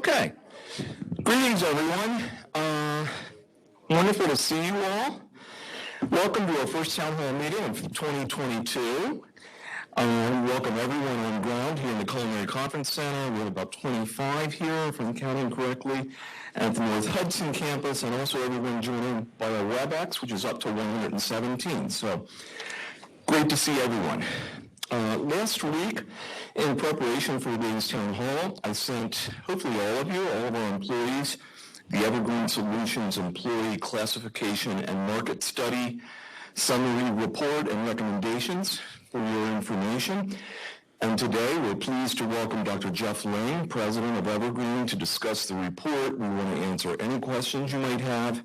Okay. Greetings, everyone. Wonderful to see you all. Welcome to our first town hall meeting of 2022. We welcome everyone on ground here in the Culinary Conference Center. We have about 25 here, if I'm counting correctly, at the North Hudson campus, and also everyone joining by our WebEx, which is up to 117. So great to see everyone. Last week, in preparation for today's town hall, I sent, hopefully all of you, all of our employees, the Evergreen Solutions Employee Classification and Market Study Summary Report and Recommendations for your information. And today, we're pleased to welcome Dr. Jeff Bling, President of Evergreen, to discuss the report. We want to answer any questions you might have.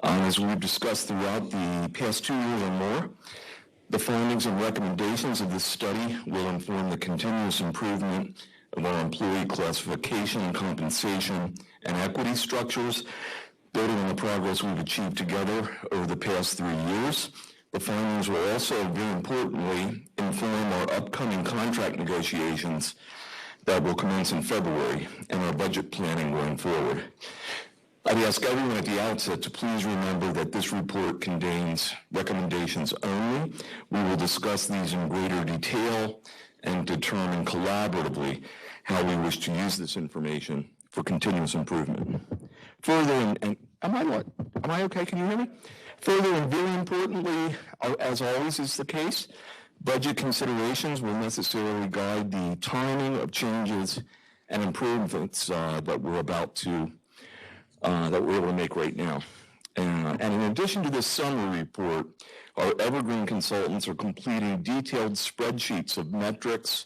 As we've discussed throughout the past 2 years or more, the findings and recommendations of this study will inform the continuous improvement of our employee classification, compensation, and equity structures, building on the progress we've achieved together over the past 3 years. The findings will also, very importantly, inform our upcoming contract negotiations that will commence in February and our budget planning going forward. I'd ask everyone at the outset to please remember that this report contains recommendations only. We will discuss these in greater detail and determine collaboratively how we wish to use this information for continuous improvement. Further, and am I okay? Can you hear me? Further, and very importantly, as always is the case, budget considerations will necessarily guide the timing of changes and improvements that we're able to make right now. And in addition to this summary report, our Evergreen consultants are completing detailed spreadsheets of metrics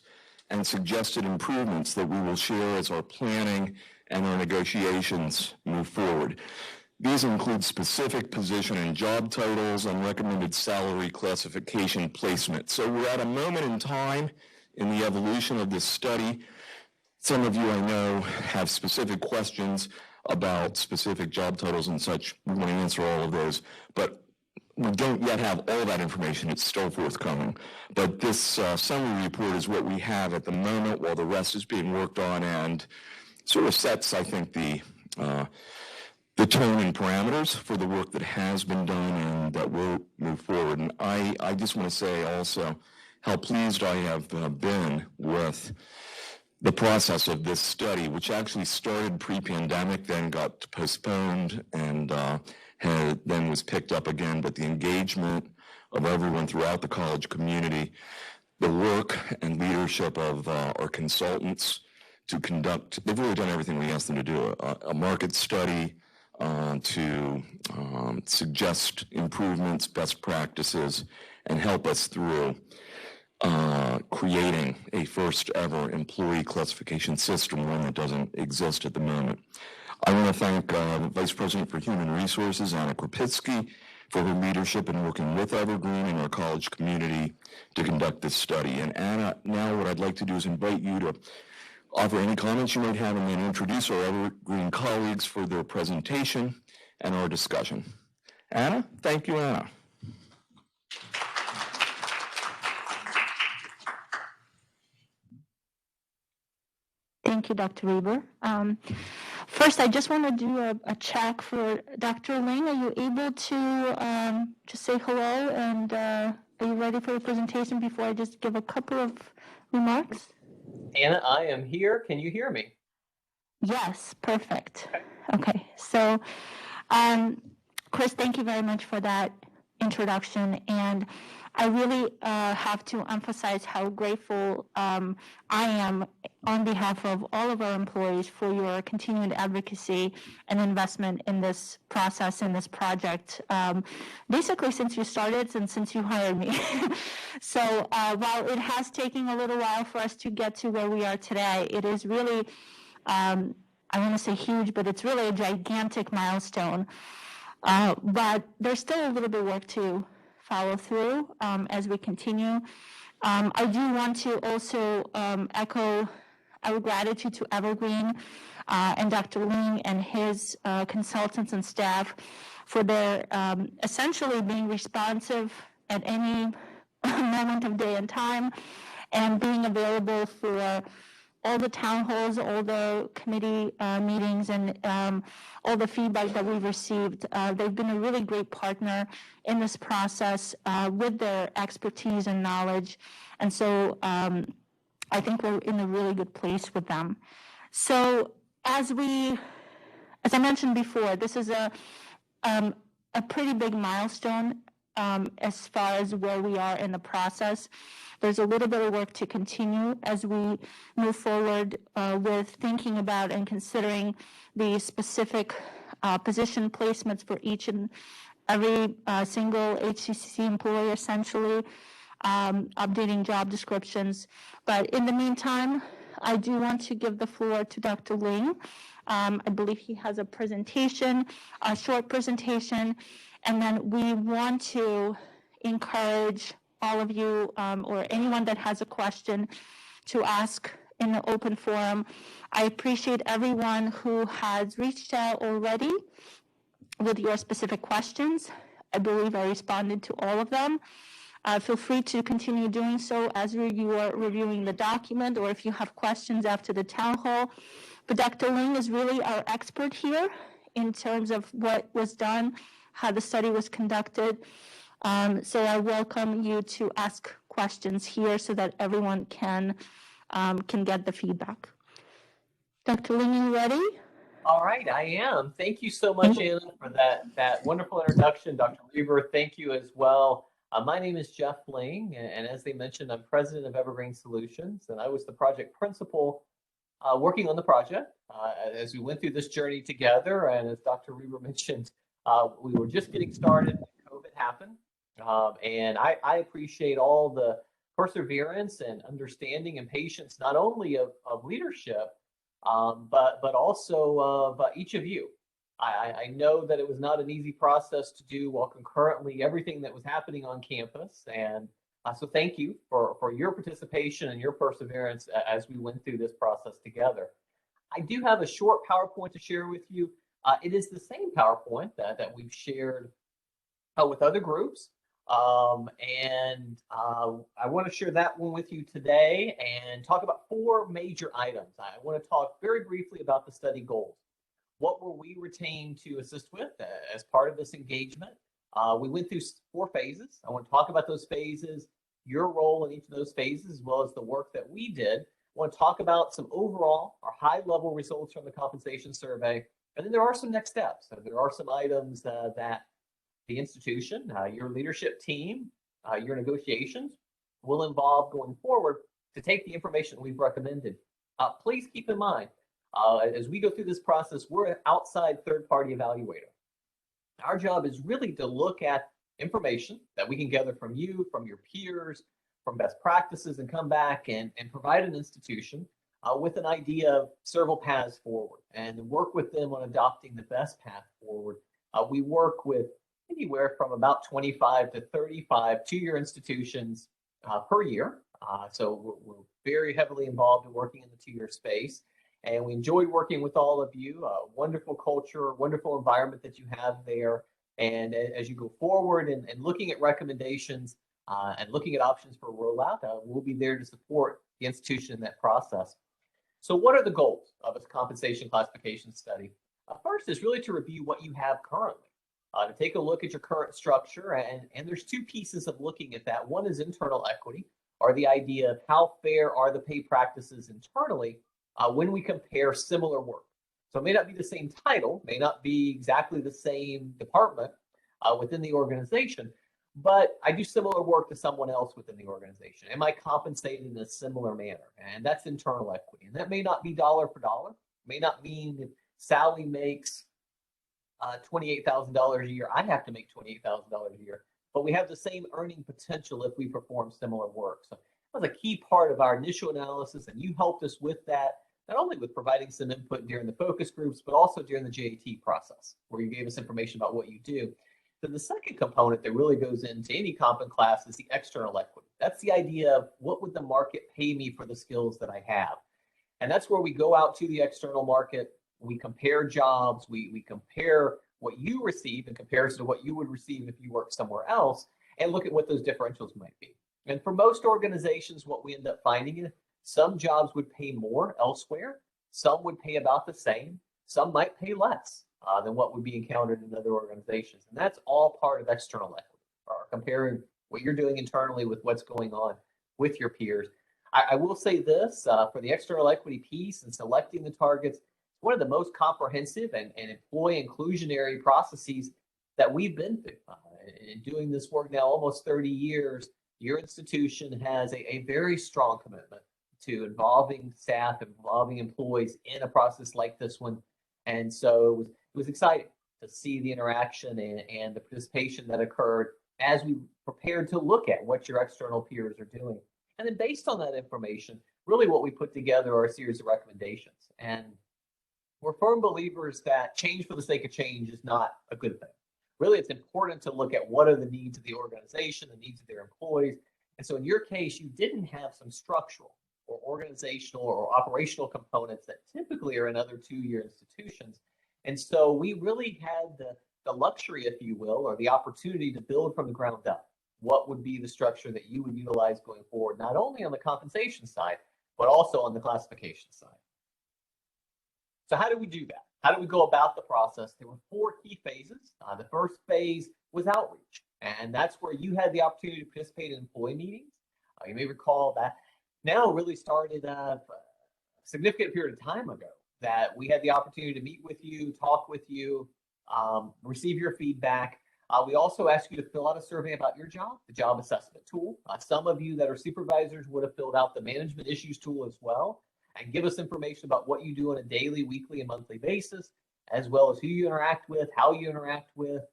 and suggested improvements that we will share as our planning and our negotiations move forward. These include specific position and job titles and recommended salary classification placement. So we're at a moment in time in the evolution of this study. Some of you I know have specific questions about specific job titles and such. We want to answer all of those, but we don't yet have all that information. It's still forthcoming. But this summary report is what we have at the moment while the rest is being worked on, and sort of sets, I think, the tone and parameters for the work that has been done and that will move forward. And I just want to say also how pleased I have been with the process of this study, which actually started pre-pandemic, then got postponed, and then was picked up again. But the engagement of everyone throughout the college community, the work and leadership of our consultants to conduct, they've really done everything we asked them to do, a market study to suggest improvements, best practices, and help us through creating a first ever employee classification system, one that doesn't exist at the moment. I want to thank the Vice President for Human Resources, Anna Krapitsky, for her leadership in working with Evergreen and our college community to conduct this study. And Anna, now what I'd like to do is invite you to offer any comments you might have and then introduce our Evergreen colleagues for their presentation and our discussion. Anna? Thank you, Anna. Thank you, Dr. Reber. First, I just want to do a check for Dr. Bling. Are you able to just say hello, and are you ready for the presentation before I just give a couple of remarks? Anna, I am here. Can you hear me? Yes, perfect. Okay, so Chris, thank you very much for that introduction, and I really have to emphasize how grateful I am on behalf of all of our employees for your continued advocacy and investment in this process, in this project, basically since you started and since you hired me. So while it has taken a little while for us to get to where we are today, it is really, I want to say huge, but it's really a gigantic milestone. But there's still a little bit of work to follow through as we continue. I do want to also echo our gratitude to Evergreen and Dr. Bling and his consultants and staff for their essentially being responsive at any moment of day and time and being available for all the town halls, all the committee meetings, and all the feedback that we've received. They've been a really great partner in this process with their expertise and knowledge. And so I think we're in a really good place with them. So as I mentioned before, this is a pretty big milestone as far as where we are in the process. There's a little bit of work to continue as we move forward with thinking about and considering the specific position placements for each and every single HCCC employee, essentially, updating job descriptions. But in the meantime, I do want to give the floor to Dr. Ling. I believe he has a presentation, a short presentation, and then we want to encourage all of you or anyone that has a question to ask in the open forum. I appreciate everyone who has reached out already with your specific questions. I believe I responded to all of them. Feel free to continue doing so as you are reviewing the document, or if you have questions after the town hall. But Dr. Ling is really our expert here in terms of what was done, how the study was conducted. So I welcome you to ask questions here so that everyone can get the feedback. Dr. Ling, you ready? All right, I am. Thank you so much, Anna, for that wonderful introduction. Dr. Reber, thank you as well. My name is Jeff Bling, and as they mentioned, I'm president of Evergreen Solutions, and I was the project principal working on the project as we went through this journey together. And as Dr. Reber mentioned, we were just getting started when COVID happened. And I appreciate all the perseverance and understanding and patience, not only of leadership, but also of each of you. I know that it was not an easy process to do while concurrently everything that was happening on campus. And so thank you for your participation and your perseverance as we went through this process together. I do have a short PowerPoint to share with you. It is the same PowerPoint that we've shared with other groups. And I want to share that one with you today and talk about 4 major items. I want to talk very briefly about the study goals. What were we retained to assist with as part of this engagement? We went through 4 phases. I want to talk about those phases, your role in each of those phases, as well as the work that we did. I want to talk about some overall or high-level results from the compensation survey. And then there are some next steps. So there are some items that the institution, your leadership team, your negotiations will involve going forward to take the information we've recommended. Please keep in mind, as we go through this process, we're an outside third-party evaluator. Our job is really to look at information that we can gather from you, from your peers, from best practices, and come back and provide an institution with an idea of several paths forward and work with them on adopting the best path forward. We work with anywhere from about 25 to 35 two-year institutions per year. So we're very heavily involved in working in the two-year space. And we enjoyed working with all of you. Wonderful culture, wonderful environment that you have there. And as you go forward and looking at recommendations and looking at options for rollout, we'll be there to support the institution in that process. So what are the goals of a compensation classification study? First is really to review what you have currently, to take a look at your current structure. And there's 2 pieces of looking at that. One is internal equity, or the idea of how fair are the pay practices internally when we compare similar work. So it may not be the same title, may not be exactly the same department within the organization, but I do similar work to someone else within the organization. Am I compensated in a similar manner? And that's internal equity. And that may not be dollar for dollar, may not mean if Sally makes $28,000 a year, I have to make $28,000 a year, but we have the same earning potential if we perform similar work. So that was a key part of our initial analysis, and you helped us with that, not only with providing some input during the focus groups, but also during the JAT process, where you gave us information about what you do. So the second component that really goes into any comp and class is the external equity. That's the idea of what would the market pay me for the skills that I have? And that's where we go out to the external market, we compare jobs, we compare what you receive in comparison to what you would receive if you worked somewhere else, and look at what those differentials might be. And for most organizations, what we end up finding is Some jobs would pay more elsewhere. Some would pay about the same. Some might pay less than what would be encountered in other organizations. And that's all part of external equity, or comparing what you're doing internally with what's going on with your peers. I will say this, for the external equity piece and selecting the targets, one of the most comprehensive and employee inclusionary processes that we've been through. In doing this work now almost 30 years, your institution has a very strong commitment to involving staff, involving employees in a process like this one. And so it was exciting to see the interaction and the participation that occurred as we prepared to look at what your external peers are doing. And then based on that information, really what we put together are a series of recommendations. And we're firm believers that change for the sake of change is not a good thing. Really, it's important to look at what are the needs of the organization, the needs of their employees. And so in your case, you didn't have some structural or organizational or operational components that typically are in other two-year institutions. And so we really had the luxury, if you will, or the opportunity to build from the ground up. What would be the structure that you would utilize going forward, not only on the compensation side, but also on the classification side. So how do we do that? How do we go about the process? There were 4 key phases. The first phase was outreach, and that's where you had the opportunity to participate in employee meetings. You may recall that now really started a significant period of time ago that we had the opportunity to meet with you, talk with you, receive your feedback. We also asked you to fill out a survey about your job, the job assessment tool. Some of you that are supervisors would have filled out the management issues tool as well, and give us information about what you do on a daily, weekly, and monthly basis, as well as who you interact with, how you interact with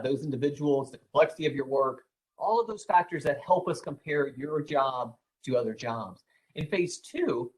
those individuals, the complexity of your work, all of those factors that help us compare your job to other jobs. In phase 2,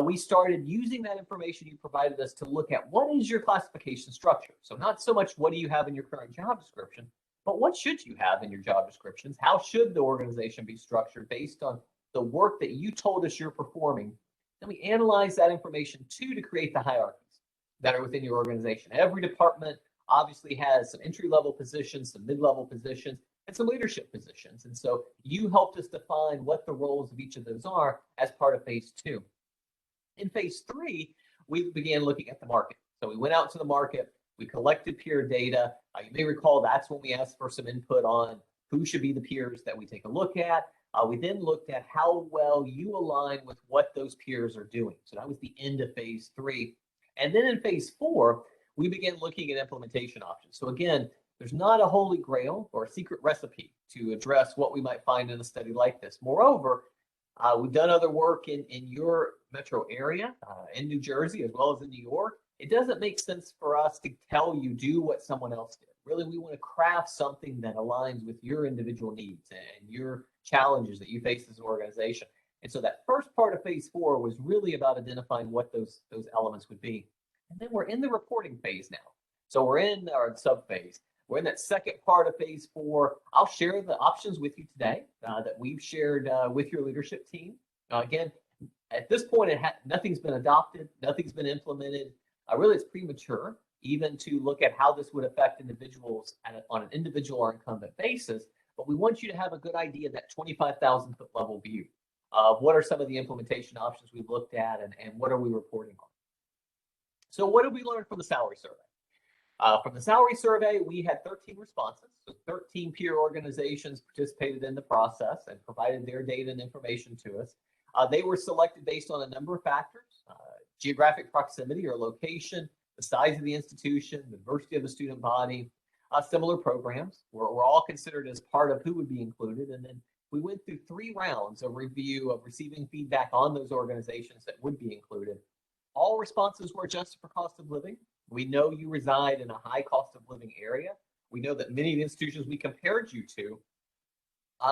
we started using that information you provided us to look at what is your classification structure. So not so much what do you have in your current job description, but what should you have in your job descriptions? How should the organization be structured based on the work that you told us you're performing? Then we analyze that information too to create the hierarchies that are within your organization. Every department obviously has some entry-level positions, some mid-level positions, and some leadership positions. And so you helped us define what the roles of each of those are as part of phase 2. In phase 3, we began looking at the market. So we went out to the market, we collected peer data. You may recall that's when we asked for some input on who should be the peers that we take a look at. We then looked at how well you align with what those peers are doing. So that was the end of phase 3. And then in phase 4, we began looking at implementation options. So again, there's not a holy grail or a secret recipe to address what we might find in a study like this. Moreover, we've done other work in your metro area, in New Jersey, as well as in New York. It doesn't make sense for us to tell you do what someone else did. Really, we want to craft something that aligns with your individual needs and your challenges that you face as an organization. And so that first part of phase 4 was really about identifying what those elements would be. And then we're in the reporting phase now. So we're in our sub phase. We're in that second part of phase 4. I'll share the options with you today that we've shared with your leadership team. Again, at this point, nothing's been adopted, nothing's been implemented. Really, it's premature even to look at how this would affect individuals on an individual or incumbent basis. But we want you to have a good idea, that 25,000-foot level view of what are some of the implementation options we've looked at and what are we reporting on. So what did we learn from the salary survey? From the salary survey, we had 13 responses. So 13 peer organizations participated in the process and provided their data and information to us. They were selected based on a number of factors: geographic proximity or location, the size of the institution, the diversity of the student body, similar programs were all considered as part of who would be included. And then we went through 3 rounds of review of receiving feedback on those organizations that would be included. All responses were adjusted for cost of living. We know you reside in a high cost of living area. We know that many of the institutions we compared you to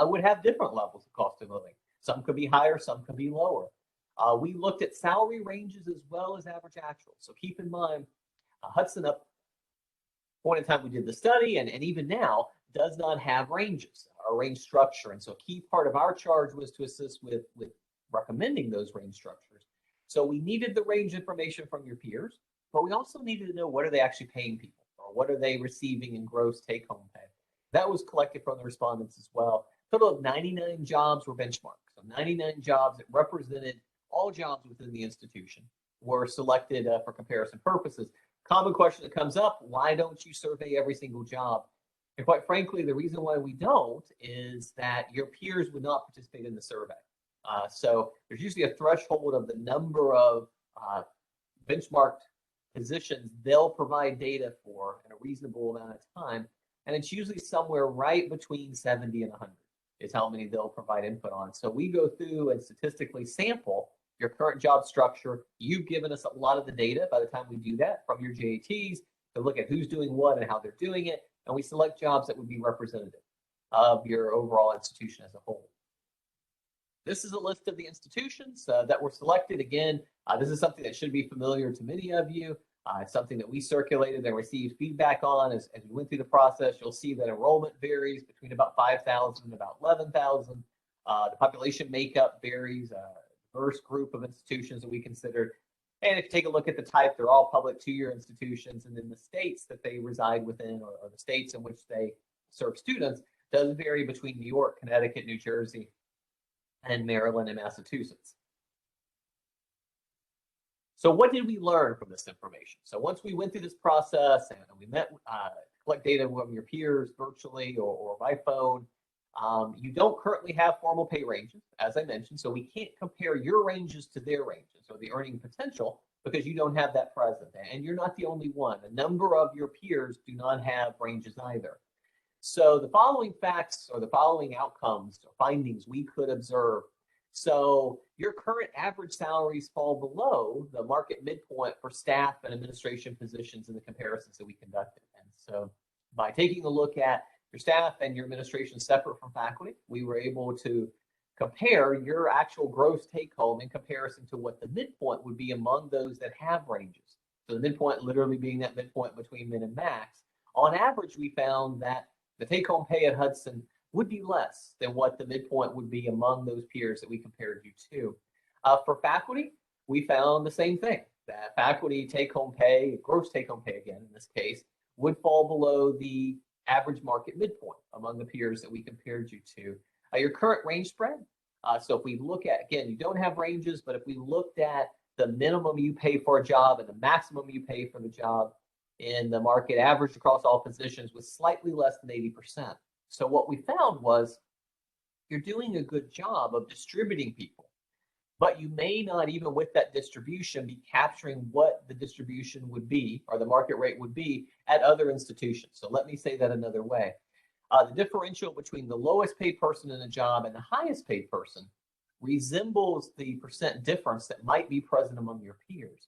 would have different levels of cost of living. Some could be higher, some could be lower. We looked at salary ranges as well as average actuals. So keep in mind, Hudson, up point in time we did the study, and even now, does not have ranges or range structure. And so a key part of our charge was to assist with recommending those range structures. So we needed the range information from your peers, but we also needed to know, what are they actually paying people, or what are they receiving in gross take-home pay? That was collected from the respondents as well. A total of 99 jobs were benchmarked. So 99 jobs that represented all jobs within the institution were selected for comparison purposes. Common question that comes up, why don't you survey every single job? And quite frankly, the reason why we don't is that your peers would not participate in the survey. So there's usually a threshold of the number of benchmarked positions they'll provide data for in a reasonable amount of time. And it's usually somewhere right between 70 and 100 is how many they'll provide input on. So we go through and statistically sample your current job structure. You've given us a lot of the data by the time we do that from your JATs to look at who's doing what and how they're doing it. And we select jobs that would be representative of your overall institution as a whole. This is a list of the institutions that were selected. Again, this is something that should be familiar to many of you. It's something that we circulated and received feedback on as we went through the process. You'll see that enrollment varies between about 5,000 and about 11,000. The population makeup varies, diverse group of institutions that we considered. And if you take a look at the type, they're all public two-year institutions, and then the states that they reside within or the states in which they serve students does vary between New York, Connecticut, New Jersey, and Maryland and Massachusetts. So what did we learn from this information? So once we went through this process and we met, collect data from your peers virtually or by phone, you don't currently have formal pay ranges, as I mentioned, so we can't compare your ranges to their ranges or the earning potential because you don't have that present. And you're not the only one. A number of your peers do not have ranges either. So the following facts or the following outcomes or findings we could observe. So your current average salaries fall below the market midpoint for staff and administration positions in the comparisons that we conducted. And so by taking a look at your staff and your administration separate from faculty, we were able to compare your actual gross take home in comparison to what the midpoint would be among those that have ranges. So the midpoint literally being that midpoint between min and max. On average, we found that the take home pay at Hudson would be less than what the midpoint would be among those peers that we compared you to. For faculty, we found the same thing, that faculty take home pay, gross take home pay again in this case, would fall below the average market midpoint among the peers that we compared you to. Your current range spread. So if we look at, again, you don't have ranges, but if we looked at the minimum you pay for a job and the maximum you pay for the job in the market average across all positions was slightly less than 80%. So what we found was you're doing a good job of distributing people, but you may not even with that distribution be capturing what the distribution would be or the market rate would be at other institutions. So let me say that another way. The differential between the lowest paid person in a job and the highest paid person resembles the percent difference that might be present among your peers.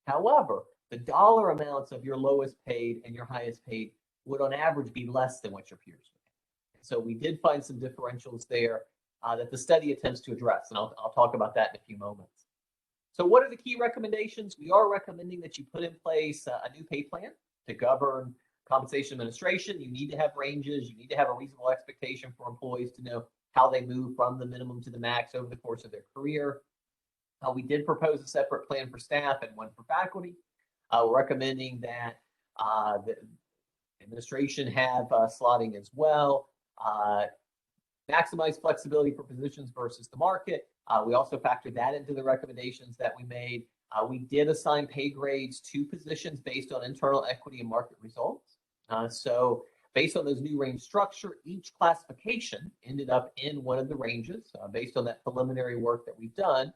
However, the dollar amounts of your lowest paid and your highest paid would on average be less than what your peers would. So we did find some differentials there that the study attempts to address, and I'll talk about that in a few moments. So what are the key recommendations? We are recommending that you put in place a new pay plan to govern compensation administration. You need to have ranges. You need to have a reasonable expectation for employees to know how they move from the minimum to the max over the course of their career. We did propose a separate plan for staff and one for faculty. We're recommending that the administration have slotting as well. Maximize flexibility for positions versus the market. We also factored that into the recommendations that we made. We did assign pay grades to positions based on internal equity and market results. So based on those new range structure, each classification ended up in one of the ranges based on that preliminary work that we've done.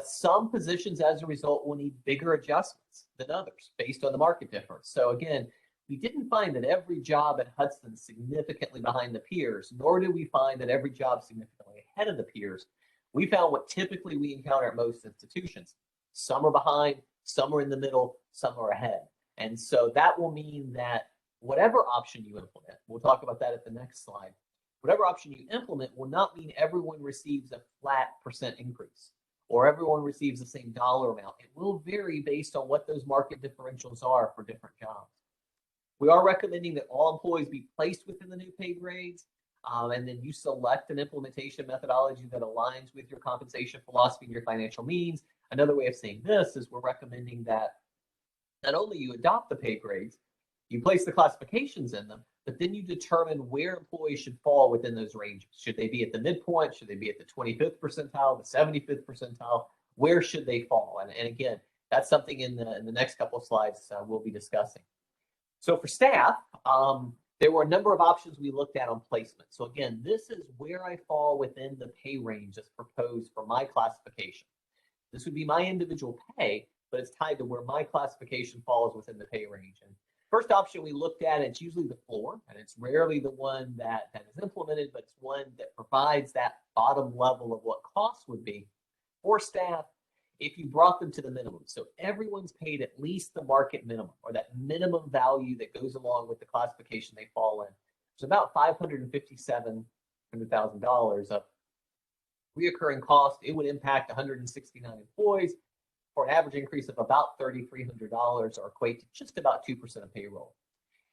Some positions as a result will need bigger adjustments than others based on the market difference. So again, we didn't find that every job at Hudson is significantly behind the peers, nor did we find that every job significantly ahead of the peers. We found what typically we encounter at most institutions. Some are behind, some are in the middle, some are ahead. And so that will mean that whatever option you implement, we'll talk about that at the next slide, whatever option you implement will not mean everyone receives a flat percent increase or everyone receives the same dollar amount. It will vary based on what those market differentials are for different jobs. We are recommending that all employees be placed within the new pay grades, and then you select an implementation methodology that aligns with your compensation philosophy and your financial means. Another way of saying this is we're recommending that not only you adopt the pay grades, you place the classifications in them, but then you determine where employees should fall within those ranges. Should they be at the midpoint? Should they be at the 25th percentile, the 75th percentile? where should they fall? And again, that's something in the next couple of slides we'll be discussing. So for staff, there were a number of options we looked at on placement. So again, this is where I fall within the pay range that's proposed for my classification. This would be my individual pay, but it's tied to where my classification falls within the pay range. And first option we looked at, it's usually the floor, and it's rarely the one that is implemented, but it's one that provides that bottom level of what costs would be for staff if you brought them to the minimum. So everyone's paid at least the market minimum, or that minimum value that goes along with the classification they fall in. It's about $557,000 of reoccurring cost. It would impact 169 employees for an average increase of about $3,300, or equate to just about 2% of payroll.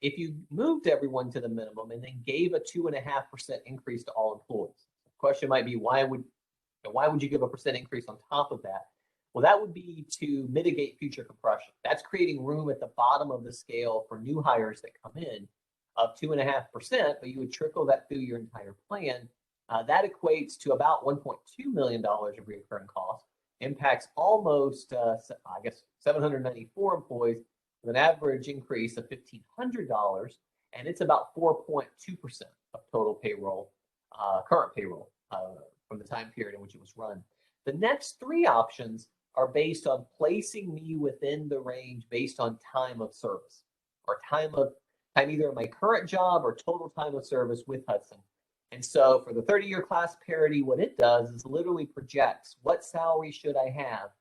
If you moved everyone to the minimum and then gave a 2.5% increase to all employees, the question might be, why would you give a percent increase on top of that? Well, that would be to mitigate future compression. That's creating room at the bottom of the scale for new hires that come in of 2.5%, but you would trickle that through your entire plan. That equates to about $1.2 million of recurring costs, impacts almost, 794 employees with an average increase of $1,500, and it's about 4.2% of total payroll, current payroll from the time period in which it was run. The next three options are based on placing me within the range based on time of service, or time either in my current job or total time of service with Hudson. And so for the 30-year class parity, what it does is literally projects what salary should I have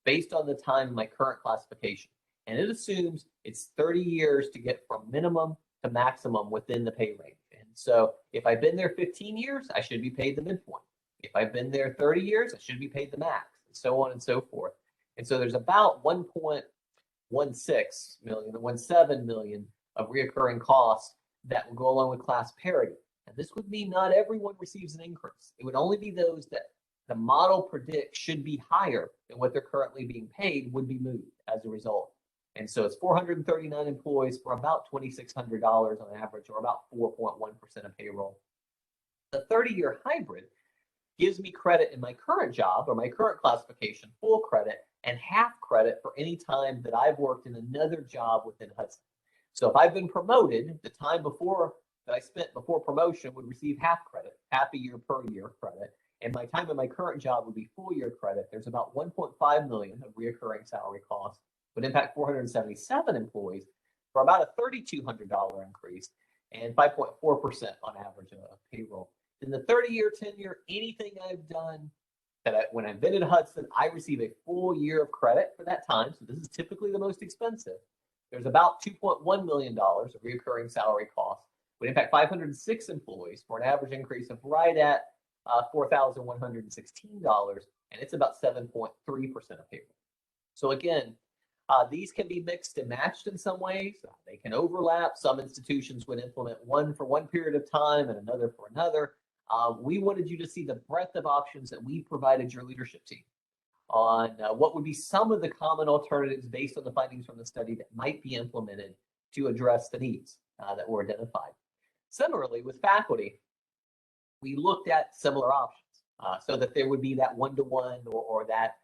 based on the time in my current classification. And it assumes it's 30 years to get from minimum to maximum within the pay range. And so if I've been there 15 years, I should be paid the midpoint. If I've been there 30 years, I should be paid the max, and so on and so forth. And so there's about 1.16 million, 1.7 million of reoccurring costs that will go along with class parity. And this would mean not everyone receives an increase. It would only be those that the model predicts should be higher than what they're currently being paid would be moved as a result. And so it's 439 employees for about $2,600 on average, or about 4.1% of payroll. The 30-year hybrid gives me credit in my current job or my current classification, full credit, and half credit for any time that I've worked in another job within Hudson. So if I've been promoted, the time before that I spent before promotion would receive half credit, half a year per year credit, and my time in my current job would be full year credit. There's about 1.5 million of reoccurring salary costs, would impact 477 employees for about a $3,200 increase and 5.4% on average of payroll. In the 30-year tenure, anything I've done when I've been at Hudson, I receive a full year of credit for that time. So this is typically the most expensive. There's about $2.1 million of recurring salary costs, would impact 506 employees for an average increase of right at $4,116, and it's about 7.3% of payroll. So again, these can be mixed and matched in some ways. They can overlap. Some institutions would implement one for one period of time and another for another. We wanted you to see the breadth of options that we provided your leadership team on what would be some of the common alternatives based on the findings from the study that might be implemented to address the needs that were identified. Similarly, with faculty, we looked at similar options so that there would be that one-to-one or that,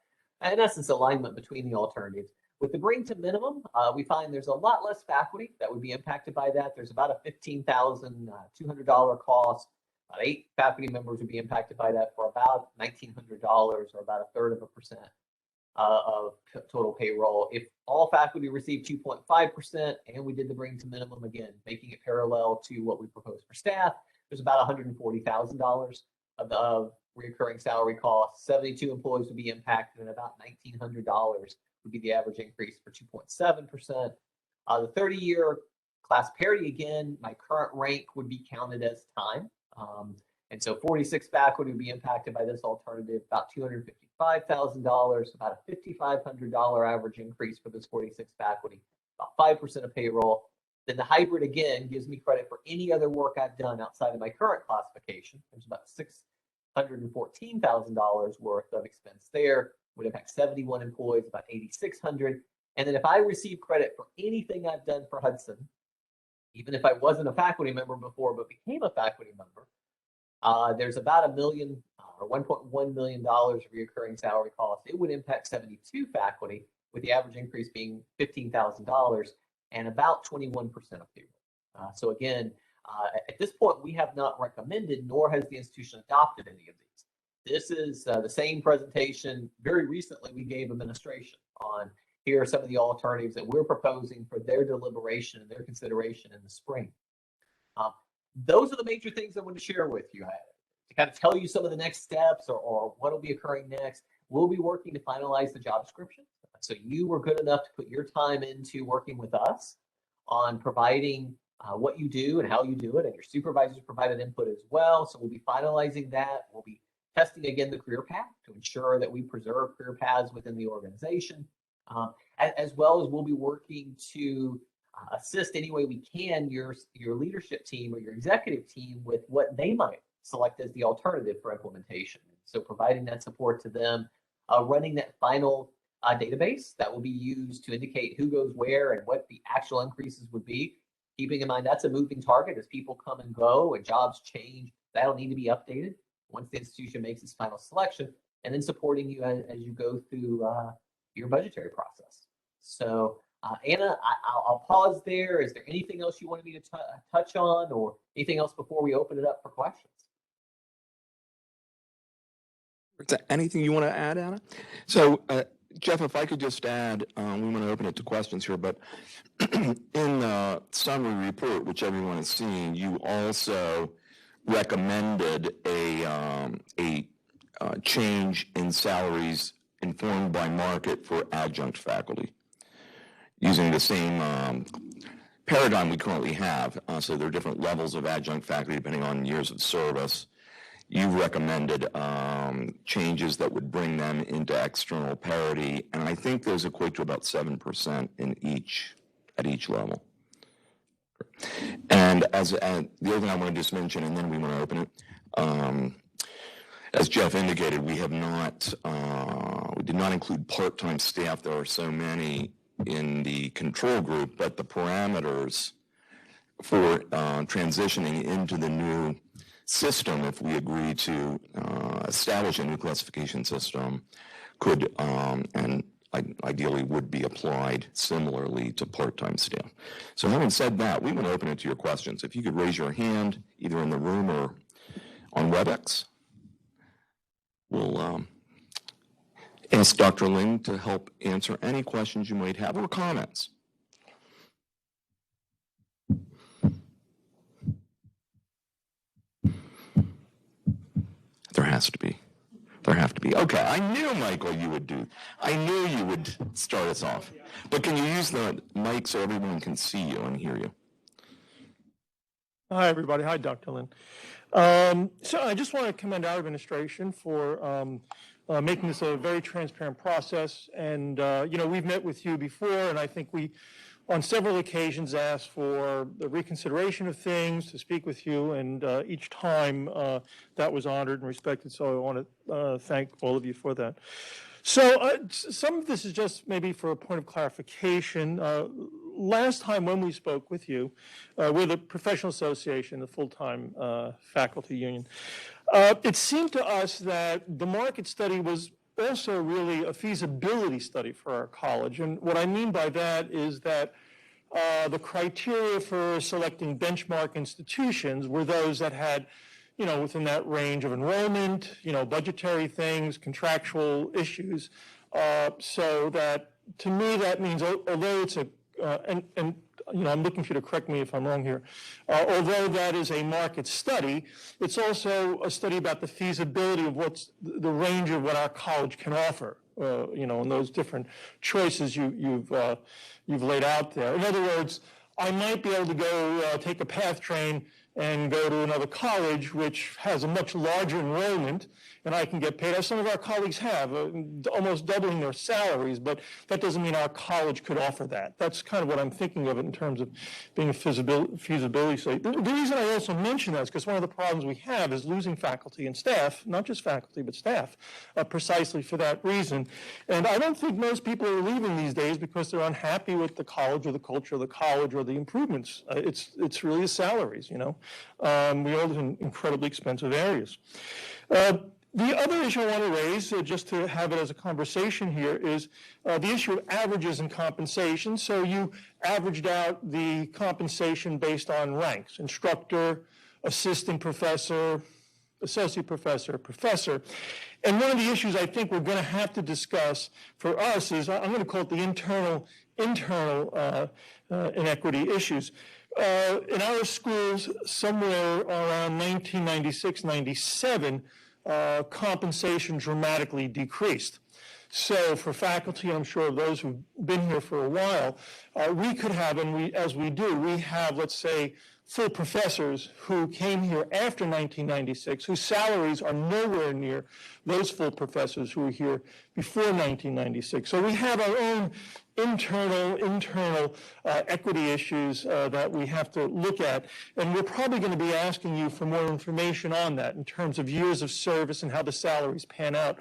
in essence, alignment between the alternatives. With the bring to minimum, we find there's a lot less faculty that would be impacted by that. There's about a $15,200 cost. About 8 faculty members would be impacted by that for about $1,900, or about 1/3% of total payroll. If all faculty received 2.5% and we did the bring to minimum, again, making it parallel to what we proposed for staff, there's about $140,000 of recurring salary costs. 72 employees would be impacted, and about $1,900 would be the average increase for 2.7%. The 30-year class parity, again, my current rank would be counted as time. And so 46 faculty would be impacted by this alternative, about $255,000, about a $5,500 average increase for this 46 faculty, about 5% of payroll. Then the hybrid, again, gives me credit for any other work I've done outside of my current classification. There's about $614,000 worth of expense there, would impact 71 employees, about 8,600. And then if I receive credit for anything I've done for Hudson, even if I wasn't a faculty member before but became a faculty member, there's about $1 million or $1.1 million of recurring salary costs, it would impact 72 faculty, with the average increase being $15,000 and about 21% of payroll. So again, at this point, we have not recommended, nor has the institution adopted any of these. This is the same presentation very recently we gave administration on here are some of the alternatives that we're proposing for their deliberation and their consideration in the spring. Those are the major things I want to share with you. To kind of tell you some of the next steps or what will be occurring next, we'll be working to finalize the job description. So you were good enough to put your time into working with us on providing what you do and how you do it, and your supervisors provided input as well. So we'll be finalizing that. We'll be testing again the career path to ensure that we preserve career paths within the organization, as well as we'll be working to assist any way we can your leadership team or your executive team with what they might select as the alternative for implementation. So providing that support to them, running that final database that will be used to indicate who goes where and what the actual increases would be. Keeping in mind that's a moving target as people come and go and jobs change. That'll need to be updated once the institution makes its final selection, and then supporting you as you go through your budgetary process. So Anna, I'll pause there. Is there anything else you wanted me to touch on, or anything else before we open it up for questions? Is there anything you want to add, Anna? So, Jeff, if I could just add, we want to open it to questions here, but in the summary report, which everyone has seen, you also recommended a change in salaries informed by market for adjunct faculty, using the same paradigm we currently have. So there are different levels of adjunct faculty depending on years of service. You recommended changes that would bring them into external parity, and I think those equate to about 7% at each level. And as the other thing I want to just mention, and then we want to open it, as Jeff indicated, we did not include part-time staff. There are so many in the control group, but the parameters for transitioning into the new system, if we agree to establish a new classification system, could and ideally would be applied similarly to part-time staff. So having said that, we want to open it to your questions. If you could raise your hand either in the room or on WebEx, we'll ask Dr. Ling to help answer any questions you might have or comments. There has to be. There have to be. Okay, I knew, Michael, I knew you would start us off. But can you use the mic so everyone can see you and hear you? Hi, everybody. Hi, Dr. Lin. So I just want to commend our administration for making this a very transparent process. And, we've met with you before, and I think we, on several occasions, asked for the reconsideration of things, to speak with you, and each time that was honored and respected. So I want to thank all of you for that. So some of this is just maybe for a point of clarification. Last time when we spoke with you, we're the professional association, the full-time faculty union. It seemed to us that the market study was also really a feasibility study for our college. And what I mean by that is that the criteria for selecting benchmark institutions were those that had, within that range of enrollment, budgetary things, contractual issues. So that, to me, that means, although it's I'm looking for you to correct me if I'm wrong here. Although that is a market study, it's also a study about the feasibility of what's the range of what our college can offer. And those different choices you've laid out there. In other words, I might be able to go take a PATH train and go to another college which has a much larger enrollment, and I can get paid, as some of our colleagues have, almost doubling their salaries, but that doesn't mean our college could offer that. That's kind of what I'm thinking of it in terms of being a feasibility study. The reason I also mention that is because one of the problems we have is losing faculty and staff, not just faculty, but staff, precisely for that reason. And I don't think most people are leaving these days because they're unhappy with the college or the culture of the college or the improvements. It's really the salaries, we all live in incredibly expensive areas. The other issue I want to raise, just to have it as a conversation here, is the issue of averages and compensation. So you averaged out the compensation based on ranks: instructor, assistant professor, associate professor, professor. And one of the issues I think we're going to have to discuss for us is, I'm going to call it the internal inequity issues. In our schools, somewhere around 1996, 97, compensation dramatically decreased. So for faculty, and I'm sure of those who've been here for a while, we could have, and as we do, we have, let's say, full professors who came here after 1996, whose salaries are nowhere near those full professors who were here before 1996. So we have our own internal equity issues that we have to look at, and we're probably going to be asking you for more information on that in terms of years of service and how the salaries pan out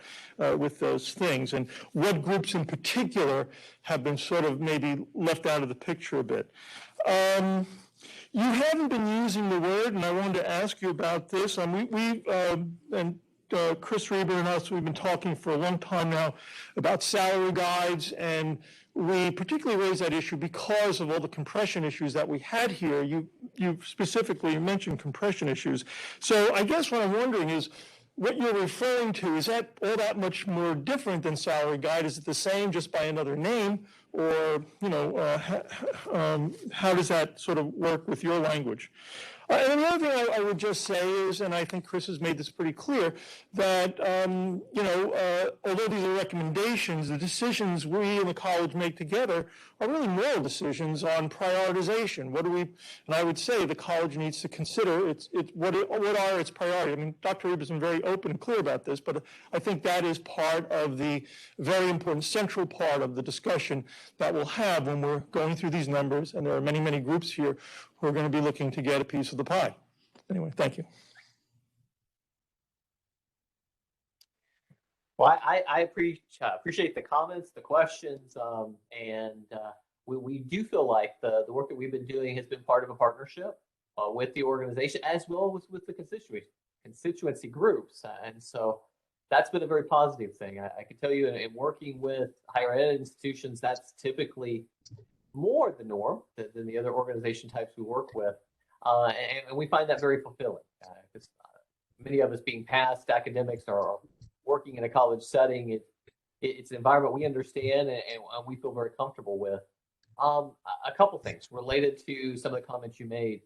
with those things, and what groups in particular have been sort of maybe left out of the picture a bit. You haven't been using the word, and I wanted to ask you about this. Chris Reber and us, we've been talking for a long time now about salary guides, and we particularly raised that issue because of all the compression issues that we had here. You specifically mentioned compression issues. So I guess what I'm wondering is, what you're referring to, is that all that much more different than salary guide? Is it the same, just by another name? Or, how does that sort of work with your language? And the other thing I would just say is, and I think Chris has made this pretty clear, that, although these are recommendations, the decisions we in the college make together are really moral decisions on prioritization. And I would say the college needs to consider what are its priorities. I mean, Dr. Reber has been very open and clear about this, but I think that is part of the very important central part of the discussion that we'll have when we're going through these numbers, and there are many, many groups here who are going to be looking to get a piece of the pie. Anyway, thank you. Well, I appreciate the comments, the questions, and we do feel like the work that we've been doing has been part of a partnership with the organization, as well as with the constituency groups. And so that's been a very positive thing. I can tell you, in working with higher ed institutions, that's typically more the norm than the other organization types we work with. And we find that very fulfilling. Because many of us, being past academics, are working in a college setting. It's an environment we understand and we feel very comfortable with. A couple things related to some of the comments you made.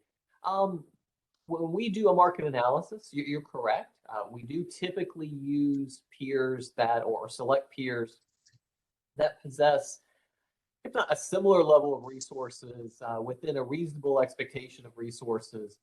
When we do a market analysis, you're correct. We do typically use peers or select peers that possess, if not a similar level of resources, within a reasonable expectation of resources.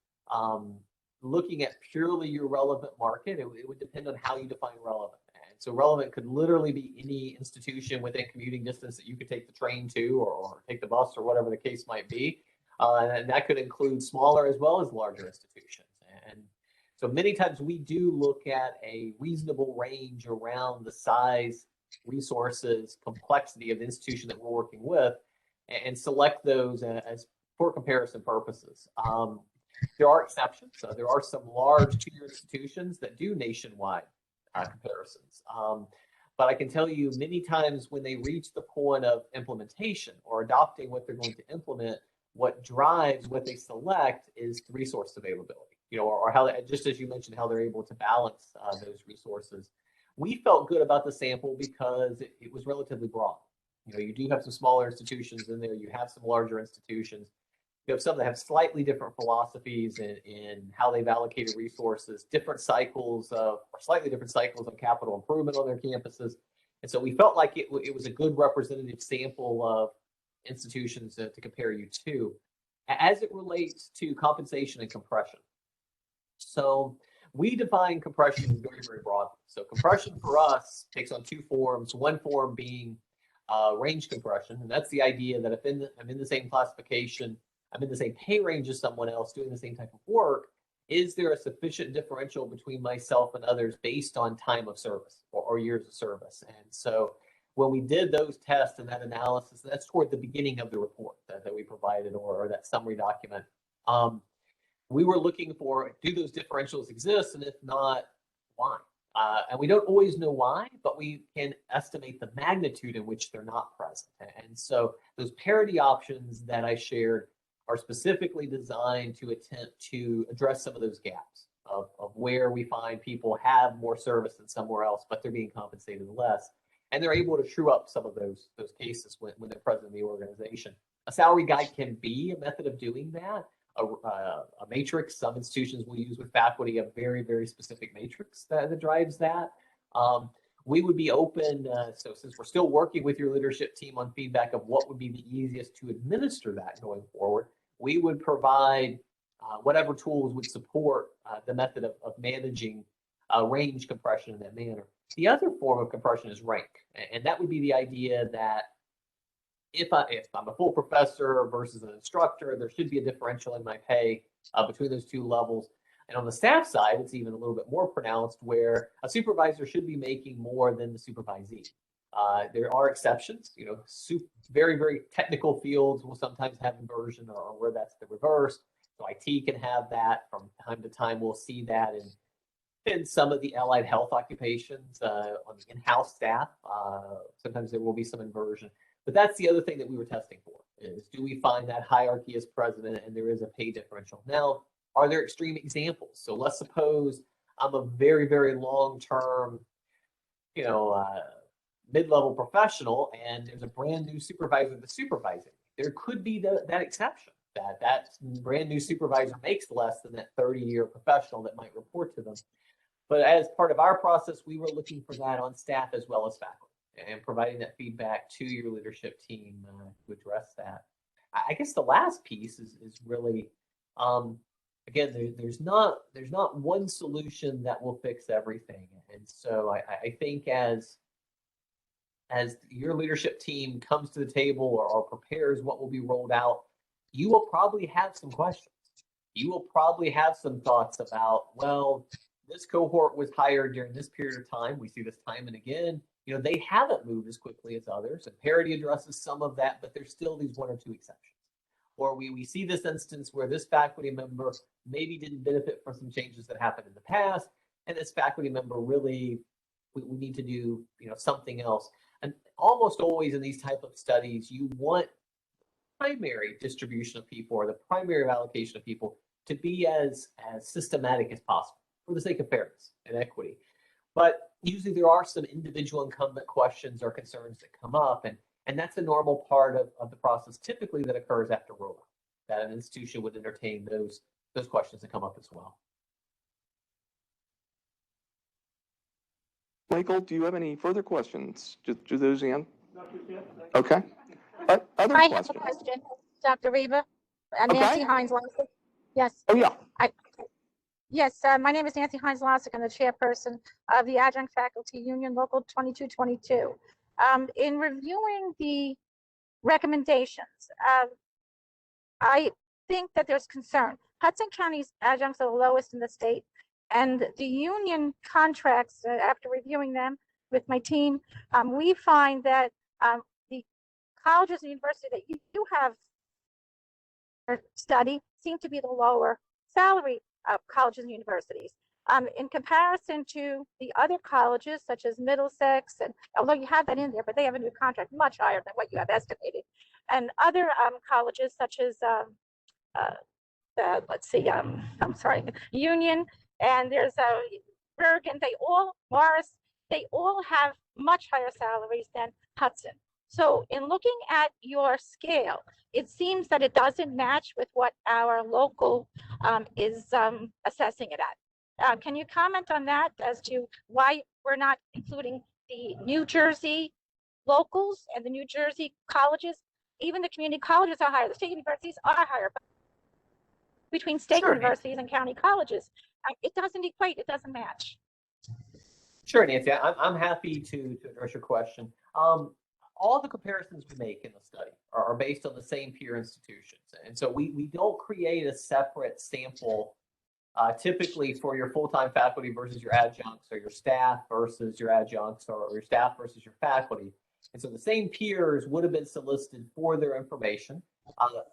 Looking at purely your relevant market, it would depend on how you define relevant. And so relevant could literally be any institution within commuting distance that you could take the train to or take the bus or whatever the case might be. And that could include smaller as well as larger institutions. And so many times we do look at a reasonable range around the size, resources, complexity of the institution that we're working with, and select those as for comparison purposes. There are exceptions. There are some large tier institutions that do nationwide comparisons. But I can tell you, many times when they reach the point of implementation or adopting what they're going to implement, what drives what they select is the resource availability, or how, just as you mentioned, how they're able to balance those resources. We felt good about the sample because it was relatively broad. You do have some smaller institutions in there. You have some larger institutions. You have some that have slightly different philosophies in how they've allocated resources, slightly different cycles of capital improvement on their campuses. And so we felt like it was a good representative sample of institutions to compare you to, as it relates to compensation and compression. So we define compression very, very broadly. So compression for us takes on two forms, one form being range compression. And that's the idea that if I'm in the same classification, I'm in the same pay range as someone else doing the same type of work, is there a sufficient differential between myself and others based on time of service or years of service? And so when we did those tests and that analysis, that's toward the beginning of the report that we provided, or that summary document. We were looking for, do those differentials exist? And if not, why? And we don't always know why, but we can estimate the magnitude in which they're not present. And so those parity options that I shared are specifically designed to attempt to address some of those gaps of where we find people have more service than somewhere else, but they're being compensated less. And they're able to true up some of those cases when they're present in the organization. A salary guide can be a method of doing that. A matrix, some institutions will use with faculty a very, very specific matrix that drives that. We would be open, so since we're still working with your leadership team on feedback of what would be the easiest to administer that going forward, we would provide whatever tools would support the method of managing range compression in that manner. The other form of compression is rank, and that would be the idea that if I'm a full professor versus an instructor, there should be a differential in my pay between those two levels. And on the staff side, it's even a little bit more pronounced where a supervisor should be making more than the supervisee. There are exceptions, very, very technical fields will sometimes have inversion or where that's the reverse. So IT can have that from time to time. We'll see that in some of the allied health occupations on the in-house staff. Sometimes there will be some inversion. But that's the other thing that we were testing for is, do we find that hierarchy is present and there is a pay differential? Now, are there extreme examples? So let's suppose I'm a very, very long-term, mid-level professional and there's a brand new supervisor that's supervising. There could be that exception that brand new supervisor makes less than that 30-year professional that might report to them. But as part of our process, we were looking for that on staff as well as faculty, and providing that feedback to your leadership team to address that. I guess the last piece is really, again, there's not one solution that will fix everything. And so I think as your leadership team comes to the table or prepares what will be rolled out, you will probably have some questions. You will probably have some thoughts about, well, this cohort was hired during this period of time. We see this time and again. They haven't moved as quickly as others, and parity addresses some of that, but there's still these one or two exceptions. Or we see this instance where this faculty member maybe didn't benefit from some changes that happened in the past, and this faculty member really, we need to do something else. And almost always in these type of studies, you want primary distribution of people or the primary allocation of people to be as systematic as possible for the sake of fairness and equity. But usually there are some individual incumbent questions or concerns that come up, and that's a normal part of the process typically that occurs after rollout, that an institution would entertain those questions that come up as well. Michael, do you have any further questions? Do those in? Okay. Other I questions? have a question, Dr. Reba. Okay. Nancy Hines-Lossick. Yes. Oh, yeah. Yes, my name is Nancy Hines-Lossick. I'm the chairperson of the Adjunct Faculty Union Local 2222. In reviewing the recommendations, I think that there's concern. Hudson County's adjuncts are the lowest in the state, and the union contracts, after reviewing them with my team, we find that the colleges and universities that you do have study seem to be the lower salary colleges and universities. In comparison to the other colleges, such as Middlesex, and although you have that in there, but they have a new contract much higher than what you have estimated, and other colleges such as I'm sorry, Union, and there's Bergen. Morris. They all have much higher salaries than Hudson. So in looking at your scale, it seems that it doesn't match with what our local is assessing it at. Can you comment on that as to why we're not including the New Jersey locals and the New Jersey colleges? Even the community colleges are higher. The state universities are higher. But between state universities and county colleges, it doesn't equate. It doesn't match. Sure, Nancy. I'm happy to address your question. All the comparisons we make in the study are based on the same peer institutions. And so we don't create a separate sample typically for your full-time faculty versus your adjuncts, or your staff versus your adjuncts, or your staff versus your faculty. And so the same peers would have been solicited for their information,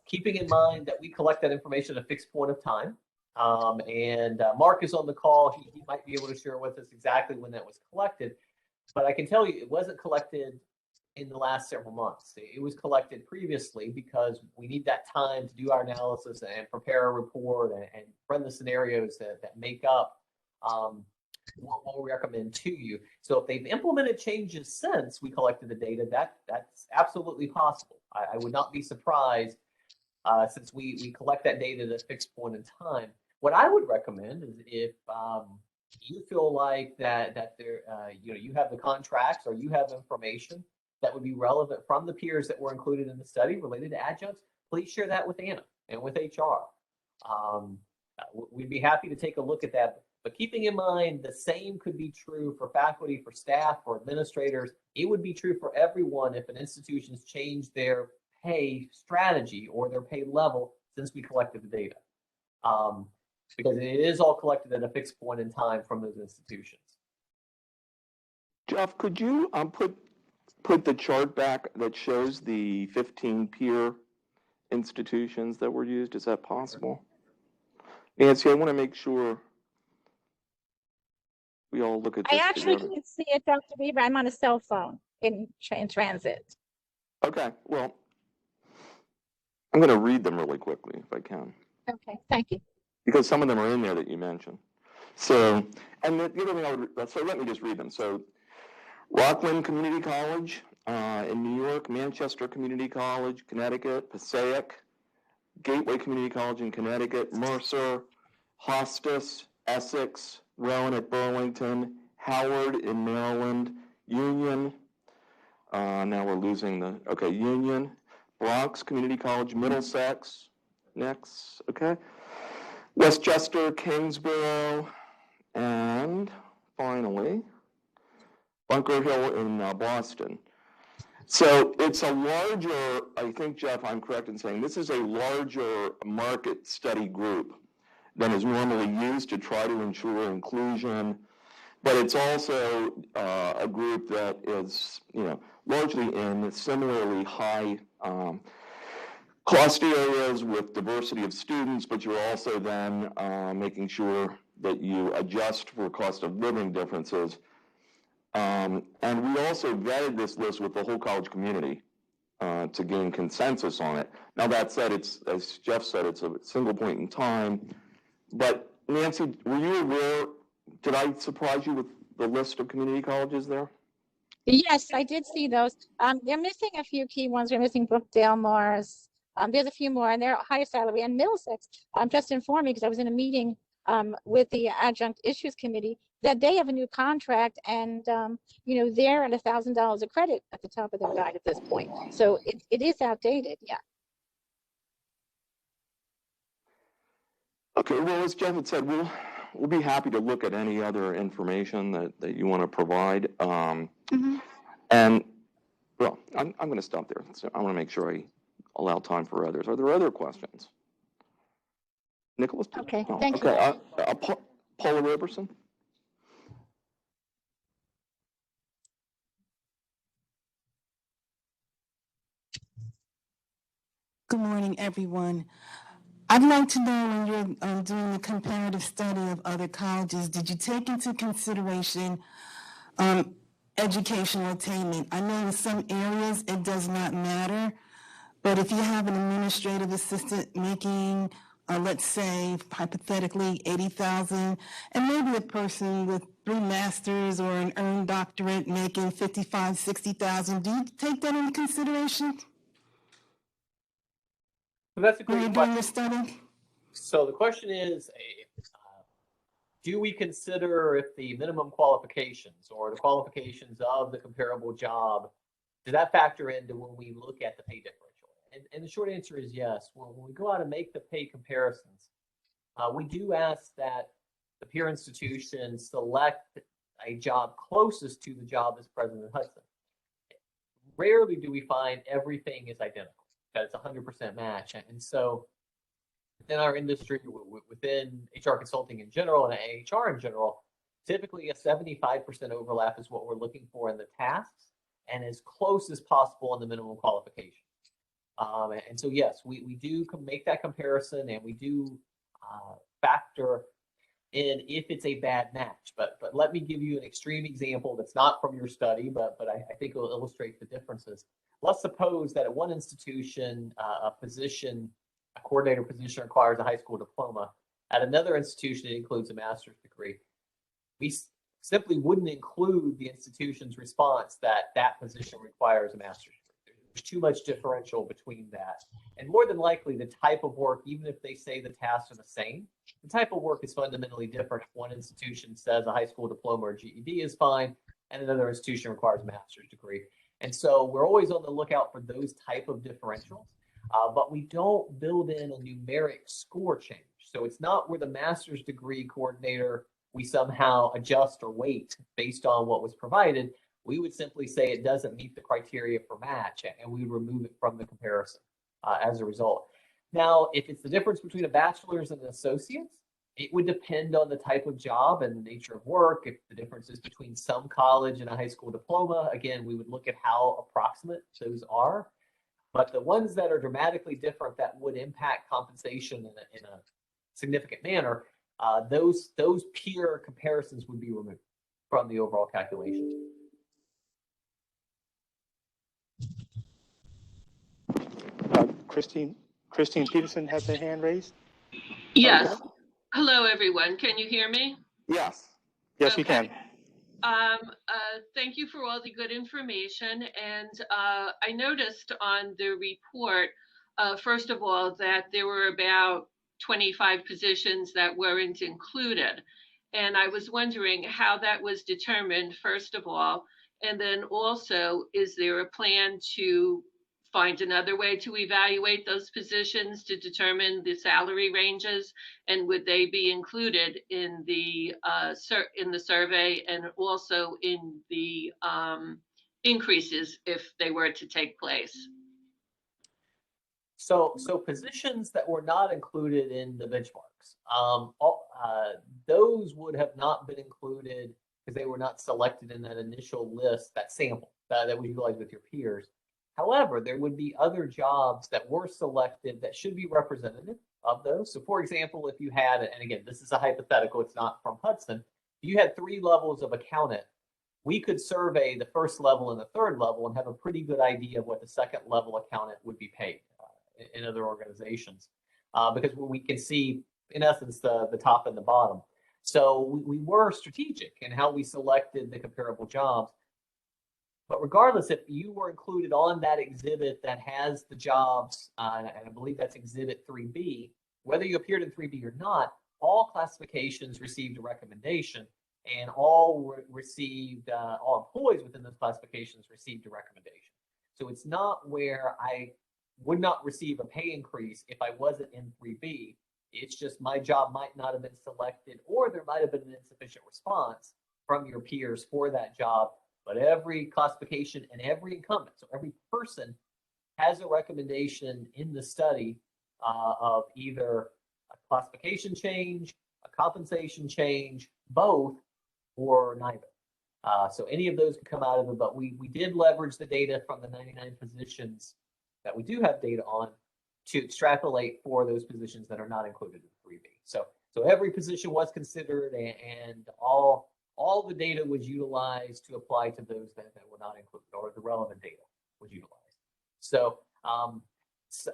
keeping in mind that we collect that information at a fixed point of time. And Mark is on the call. He might be able to share with us exactly when that was collected. But I can tell you it wasn't collected in the last several months. It was collected previously because we need that time to do our analysis and prepare a report and run the scenarios that make up what we recommend to you. So if they've implemented changes since we collected the data, that's absolutely possible. I would not be surprised since we collect that data at a fixed point in time. What I would recommend is if you feel like that there, you have the contracts or you have information that would be relevant from the peers that were included in the study related to adjuncts, please share that with Anna and with HR. We'd be happy to take a look at that. But keeping in mind, the same could be true for faculty, for staff, for administrators. It would be true for everyone if an institution's changed their pay strategy or their pay level since we collected the data. Because it is all collected at a fixed point in time from those institutions. Jeff, could you put the chart back that shows the 15 peer institutions that were used? Is that possible? Nancy, I want to make sure we all look at this I actually together. can't see it, Dr. Weaver. I'm on a cell phone in transit. Okay, well, I'm going to read them really quickly if I can, Okay, thank you. because some of them are in there that you mentioned. So, and the other thing so let me just read them. So, Rockland Community College in New York, Manchester Community College, Connecticut, Passaic, Gateway Community College in Connecticut, Mercer, Hostas, Essex, Rowan at Burlington, Howard in Maryland, Union, now we're losing Union, Bronx Community College, Middlesex, next, okay, Westchester, Kingsborough, and finally, Bunker Hill in Boston. So it's a larger, I think, Jeff, I'm correct in saying, this is a larger market study group than is normally used to try to ensure inclusion, but it's also a group that is, largely in similarly high cost areas with diversity of students, but you're also then making sure that you adjust for cost of living differences. And we also vetted this list with the whole college community to gain consensus on it. Now that said, it's, as Jeff said, it's a single point in time. But Nancy, were you aware, did I surprise you with the list of community colleges there? Yes, I did see those. They're missing a few key ones. We're missing Brookdale, Morris. There's a few more, and they're higher salary. And Middlesex, just informed me because I was in a meeting with the Adjunct Issues Committee that they have a new contract, and they're at $1,000 a credit at the top of their guide at this point. So it is outdated. Yeah. Okay, well, as Jeff had said, we'll be happy to look at any other information that you want to provide. And, well, I'm going to stop there. So I want to make sure I allow time for others. Are there other questions? Nicholas? Okay, oh, thank you. Okay, Paula Roberson? Good morning, everyone. I'd like to know, when you're doing the comparative study of other colleges, did you take into consideration educational attainment? I know in some areas it does not matter, but if you have an administrative assistant making, let's say, hypothetically, $80,000, and maybe a person with 3 masters or an earned doctorate making $55,000, $60,000, do you take that into consideration? So that's a When great you're question. doing the study? So the question is, do we consider if the minimum qualifications or the qualifications of the comparable job, does that factor into when we look at the pay differential? And the short answer is yes. When we go out and make the pay comparisons, we do ask that the peer institution select a job closest to the job as President Hudson. Rarely do we find everything is identical, that it's 100% match. And so within our industry, within HR consulting in general and HR in general, typically a 75% overlap is what we're looking for in the tasks and as close as possible in the minimum qualification. And so, yes, we do make that comparison, and we do factor in if it's a bad match. But let me give you an extreme example that's not from your study, but I think it will illustrate the differences. Let's suppose that at one institution, a coordinator position requires a high school diploma. At another institution, it includes a master's degree. We simply wouldn't include the institution's response that that position requires a master's degree. There's too much differential between that. And more than likely, the type of work, even if they say the tasks are the same, the type of work is fundamentally different. One institution says a high school diploma or GED is fine, and another institution requires a master's degree. And so we're always on the lookout for those type of differentials, but we don't build in a numeric score change. So it's not where the master's degree coordinator, we somehow adjust or weight based on what was provided. We would simply say it doesn't meet the criteria for match, and we would remove it from the comparison as a result. Now, if it's the difference between a bachelor's and an associate's, it would depend on the type of job and the nature of work. If the difference is between some college and a high school diploma, again, we would look at how approximate those are. But the ones that are dramatically different that would impact compensation in a significant manner, those peer comparisons would be removed from the overall calculation. Christine Peterson has her hand raised. Yes. Hello, everyone. Can you hear me? Yes. Yes, we can. Thank you for all the good information. And I noticed on the report, first of all, that there were about 25 positions that weren't included. And I was wondering how that was determined, first of all. And then also, is there a plan to find another way to evaluate those positions to determine the salary ranges, and would they be included in the survey and also in the increases if they were to take place? So positions that were not included in the benchmarks, those would have not been included because they were not selected in that initial list, that sample that we utilized with your peers. However, there would be other jobs that were selected that should be representative of those. So for example, if you had, and again, this is a hypothetical, it's not from Hudson, if you had 3 levels of accountant, we could survey the first level and the third level and have a pretty good idea of what the second level accountant would be paid in other organizations, because we can see, in essence, the top and the bottom. So we were strategic in how we selected the comparable jobs. But regardless, if you were included on that exhibit that has the jobs, and I believe that's exhibit 3B, whether you appeared in 3B or not, all classifications received a recommendation, and all employees within those classifications received a recommendation. So it's not where I would not receive a pay increase if I wasn't in 3B. It's just my job might not have been selected, or there might have been an insufficient response from your peers for that job. But every classification and every incumbent, so every person has a recommendation in the study of either a classification change, a compensation change, both, or neither. So any of those could come out of it, but we did leverage the data from the 99 positions that we do have data on to extrapolate for those positions that are not included in 3B. So every position was considered, and all the data was utilized to apply to those that were not included, or the relevant data was utilized. So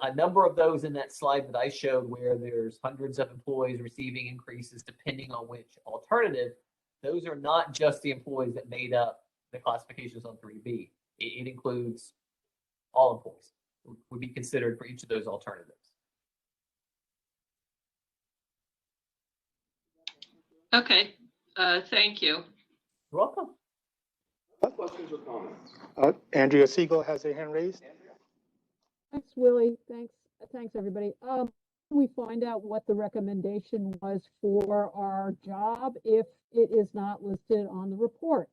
a number of those in that slide that I showed, where there's hundreds of employees receiving increases depending on which alternative, those are not just the employees that made up the classifications on 3B. It includes all employees would be considered for each of those alternatives. Okay, thank you. You're welcome. Questions or comments? Andrea Siegel has her hand raised. Thanks, Willie. Thanks, everybody. We find out what the recommendation was for our job if it is not listed on the report.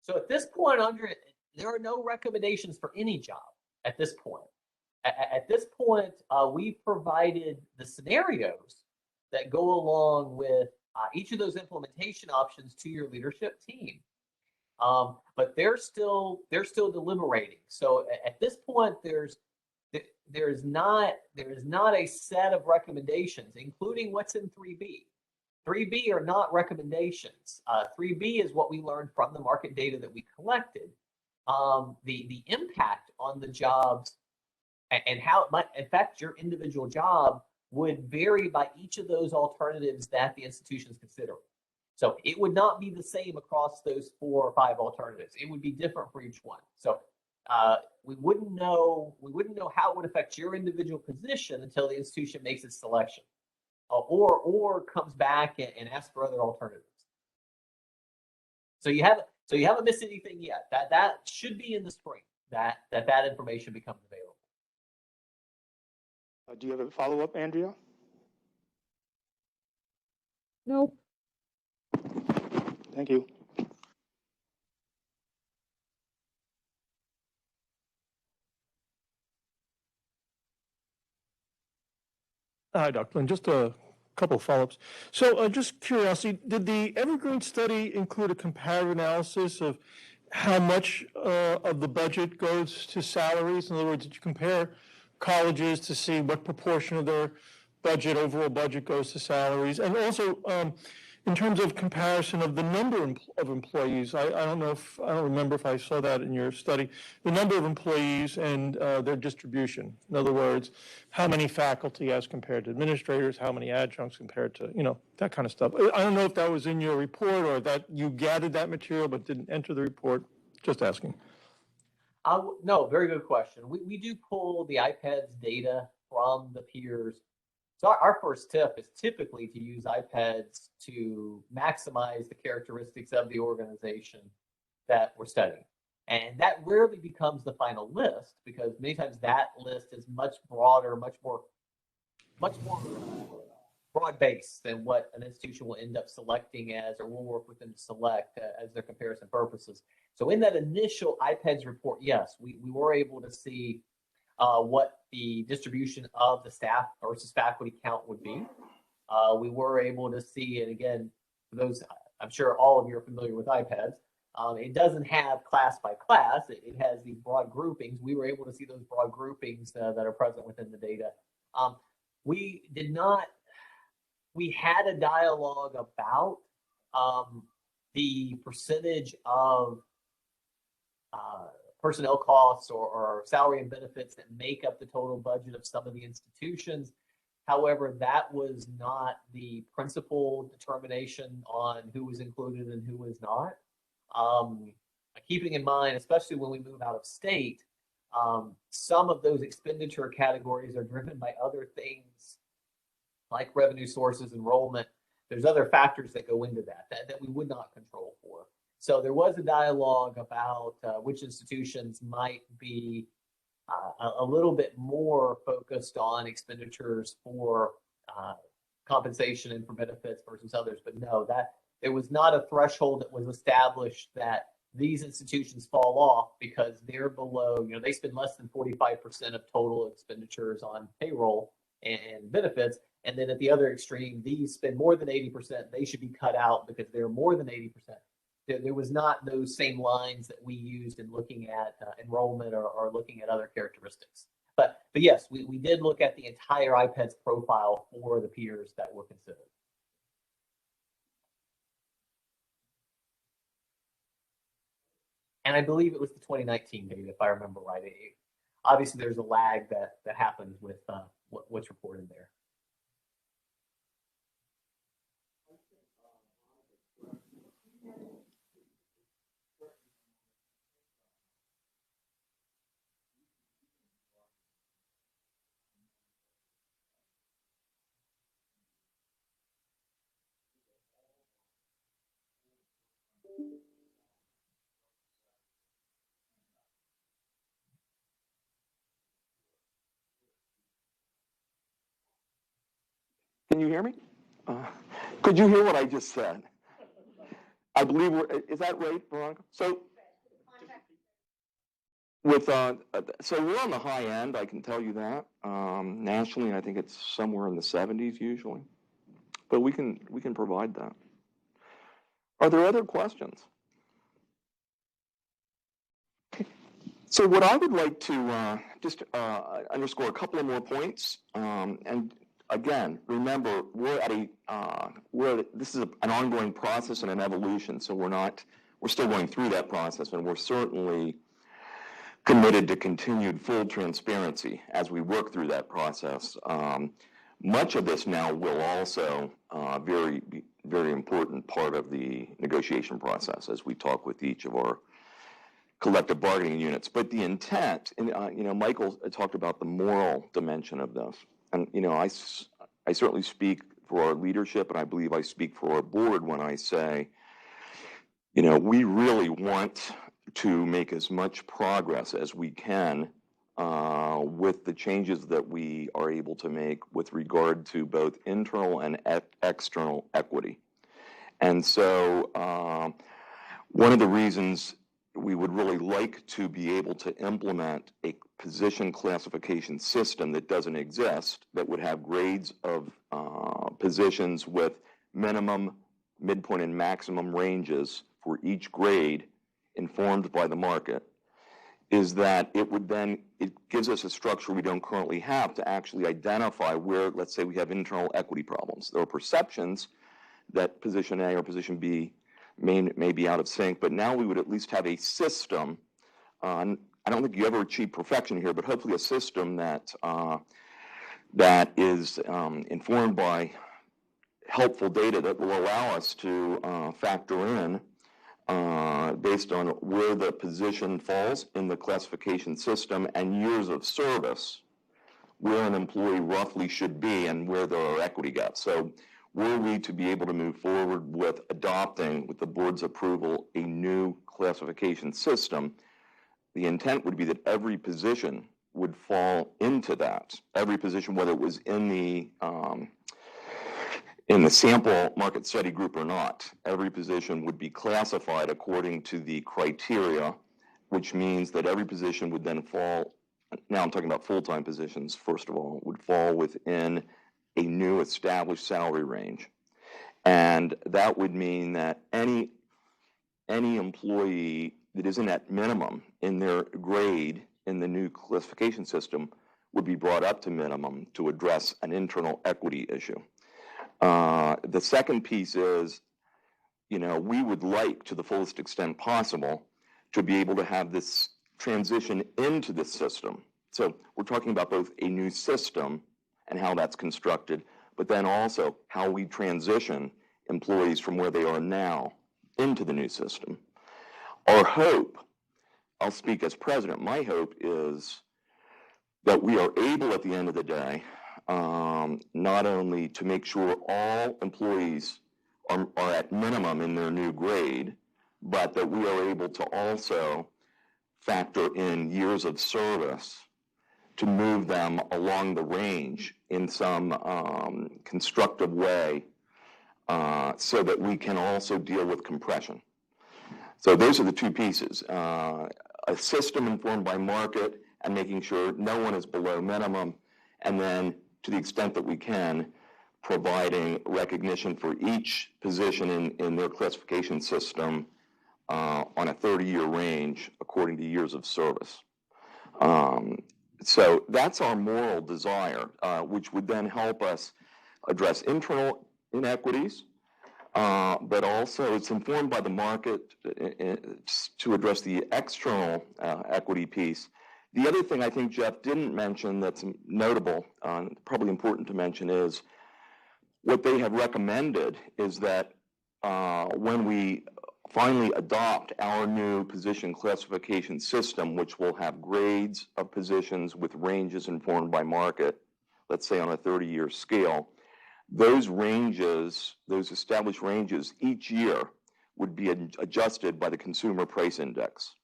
So at this point, Andrea, there are no recommendations for any job at this point. At this point, we provided the scenarios that go along with each of those implementation options to your leadership team. But they're still deliberating. So at this point, there is not a set of recommendations, including what's in 3B. 3B are not recommendations. 3B is what we learned from the market data that we collected. The impact on the jobs and how it might affect your individual job would vary by each of those alternatives that the institution is considering. So it would not be the same across those 4 or 5 alternatives. It would be different for each one. So we wouldn't know how it would affect your individual position until the institution makes its selection, or comes back and asks for other alternatives. So you haven't missed anything yet. That should be in the spring that information becomes available. Do you have a follow-up, Andrea? Nope. Thank you. Hi, Dr. Lynn. Just a couple of follow-ups. So just curiosity, did the Evergreen study include a comparative analysis of how much of the budget goes to salaries? In other words, did you compare colleges to see what proportion of their overall budget goes to salaries? And also, in terms of comparison of the number of employees, I don't remember if I saw that in your study, the number of employees and their distribution. In other words, how many faculty as compared to administrators, how many adjuncts compared to, that kind of stuff. I don't know if that was in your report or that you gathered that material but didn't enter the report. Just asking. No, very good question. We do pull the iPads data from the peers. So our first tip is typically to use iPads to maximize the characteristics of the organization that we're studying. And that rarely becomes the final list, because many times that list is much broader, much more broad-based than what an institution will end up selecting as, or we'll work with them to select as their comparison purposes. So in that initial iPads report, yes, we were able to see what the distribution of the staff versus faculty count would be. We were able to see, and again, for those, I'm sure all of you are familiar with iPads, it doesn't have class by class, it has these broad groupings. We were able to see those broad groupings that are present within the data. We had a dialogue about the percentage of personnel costs or salary and benefits that make up the total budget of some of the institutions. However, that was not the principal determination on who was included and who was not. Keeping in mind, especially when we move out of state, some of those expenditure categories are driven by other things like revenue sources, enrollment. There's other factors that go into that we would not control for. So there was a dialogue about which institutions might be a little bit more focused on expenditures for compensation and for benefits versus others. But no, that there was not a threshold that was established that these institutions fall off because they're below, they spend less than 45% of total expenditures on payroll and benefits. And then at the other extreme, these spend more than 80%. They should be cut out because they're more than 80%. There was not those same lines that we used in looking at enrollment or looking at other characteristics. But yes, we did look at the entire iPads profile for the peers that were considered. And I believe it was the 2019 data, if I remember right. Obviously, there's a lag that happens with what's reported there. Can you hear me? Could you hear what I just said? I believe is that right, Veronica? So so we're on the high end, I can tell you that. Nationally, I think it's somewhere in the 70s usually, but we can provide that. Are there other questions? So what I would like to just underscore a couple of more points. And again, remember, this is an ongoing process and an evolution. So we're still going through that process, and we're certainly committed to continued full transparency as we work through that process. Much of this now will also be very important part of the negotiation process as we talk with each of our collective bargaining units. But the intent, and Michael talked about the moral dimension of this, and I certainly speak for our leadership, and I believe I speak for our board when I say, we really want to make as much progress as we can with the changes that we are able to make with regard to both internal and external equity. And so one of the reasons we would really like to be able to implement a position classification system that doesn't exist, that would have grades of positions with minimum, midpoint, and maximum ranges for each grade informed by the market, is that it gives us a structure we don't currently have to actually identify where, let's say, we have internal equity problems. There are perceptions that position A or position B may be out of sync, but now we would at least have a system. I don't think you ever achieve perfection here, but hopefully a system that is informed by helpful data that will allow us to factor in based on where the position falls in the classification system and years of service, where an employee roughly should be and where there are equity gaps. So were we to be able to move forward with adopting, with the board's approval, a new classification system, the intent would be that every position would fall into that. Every position, whether it was in the sample market study group or not, every position would be classified according to the criteria, which means that every position would then fall, now I'm talking about full-time positions, first of all, would fall within a new established salary range. And that would mean that any employee that isn't at minimum in their grade in the new classification system would be brought up to minimum to address an internal equity issue. The second piece is, we would like, to the fullest extent possible, to be able to have this transition into this system. So we're talking about both a new system and how that's constructed, but then also how we transition employees from where they are now into the new system. Our hope, I'll speak as president, my hope is that we are able at the end of the day not only to make sure all employees are at minimum in their new grade, but that we are able to also factor in years of service to move them along the range in some constructive way so that we can also deal with compression. So those are the two pieces, a system informed by market and making sure no one is below minimum, and then to the extent that we can, providing recognition for each position in their classification system on a 30-year range according to years of service. So that's our moral desire, which would then help us address internal inequities, but also it's informed by the market to address the external equity piece. The other thing I think Jeff didn't mention that's notable, probably important to mention, is what they have recommended is that when we finally adopt our new position classification system, which will have grades of positions with ranges informed by market, let's say on a 30-year scale, those ranges, those established ranges each year would be adjusted by the Consumer Price Index.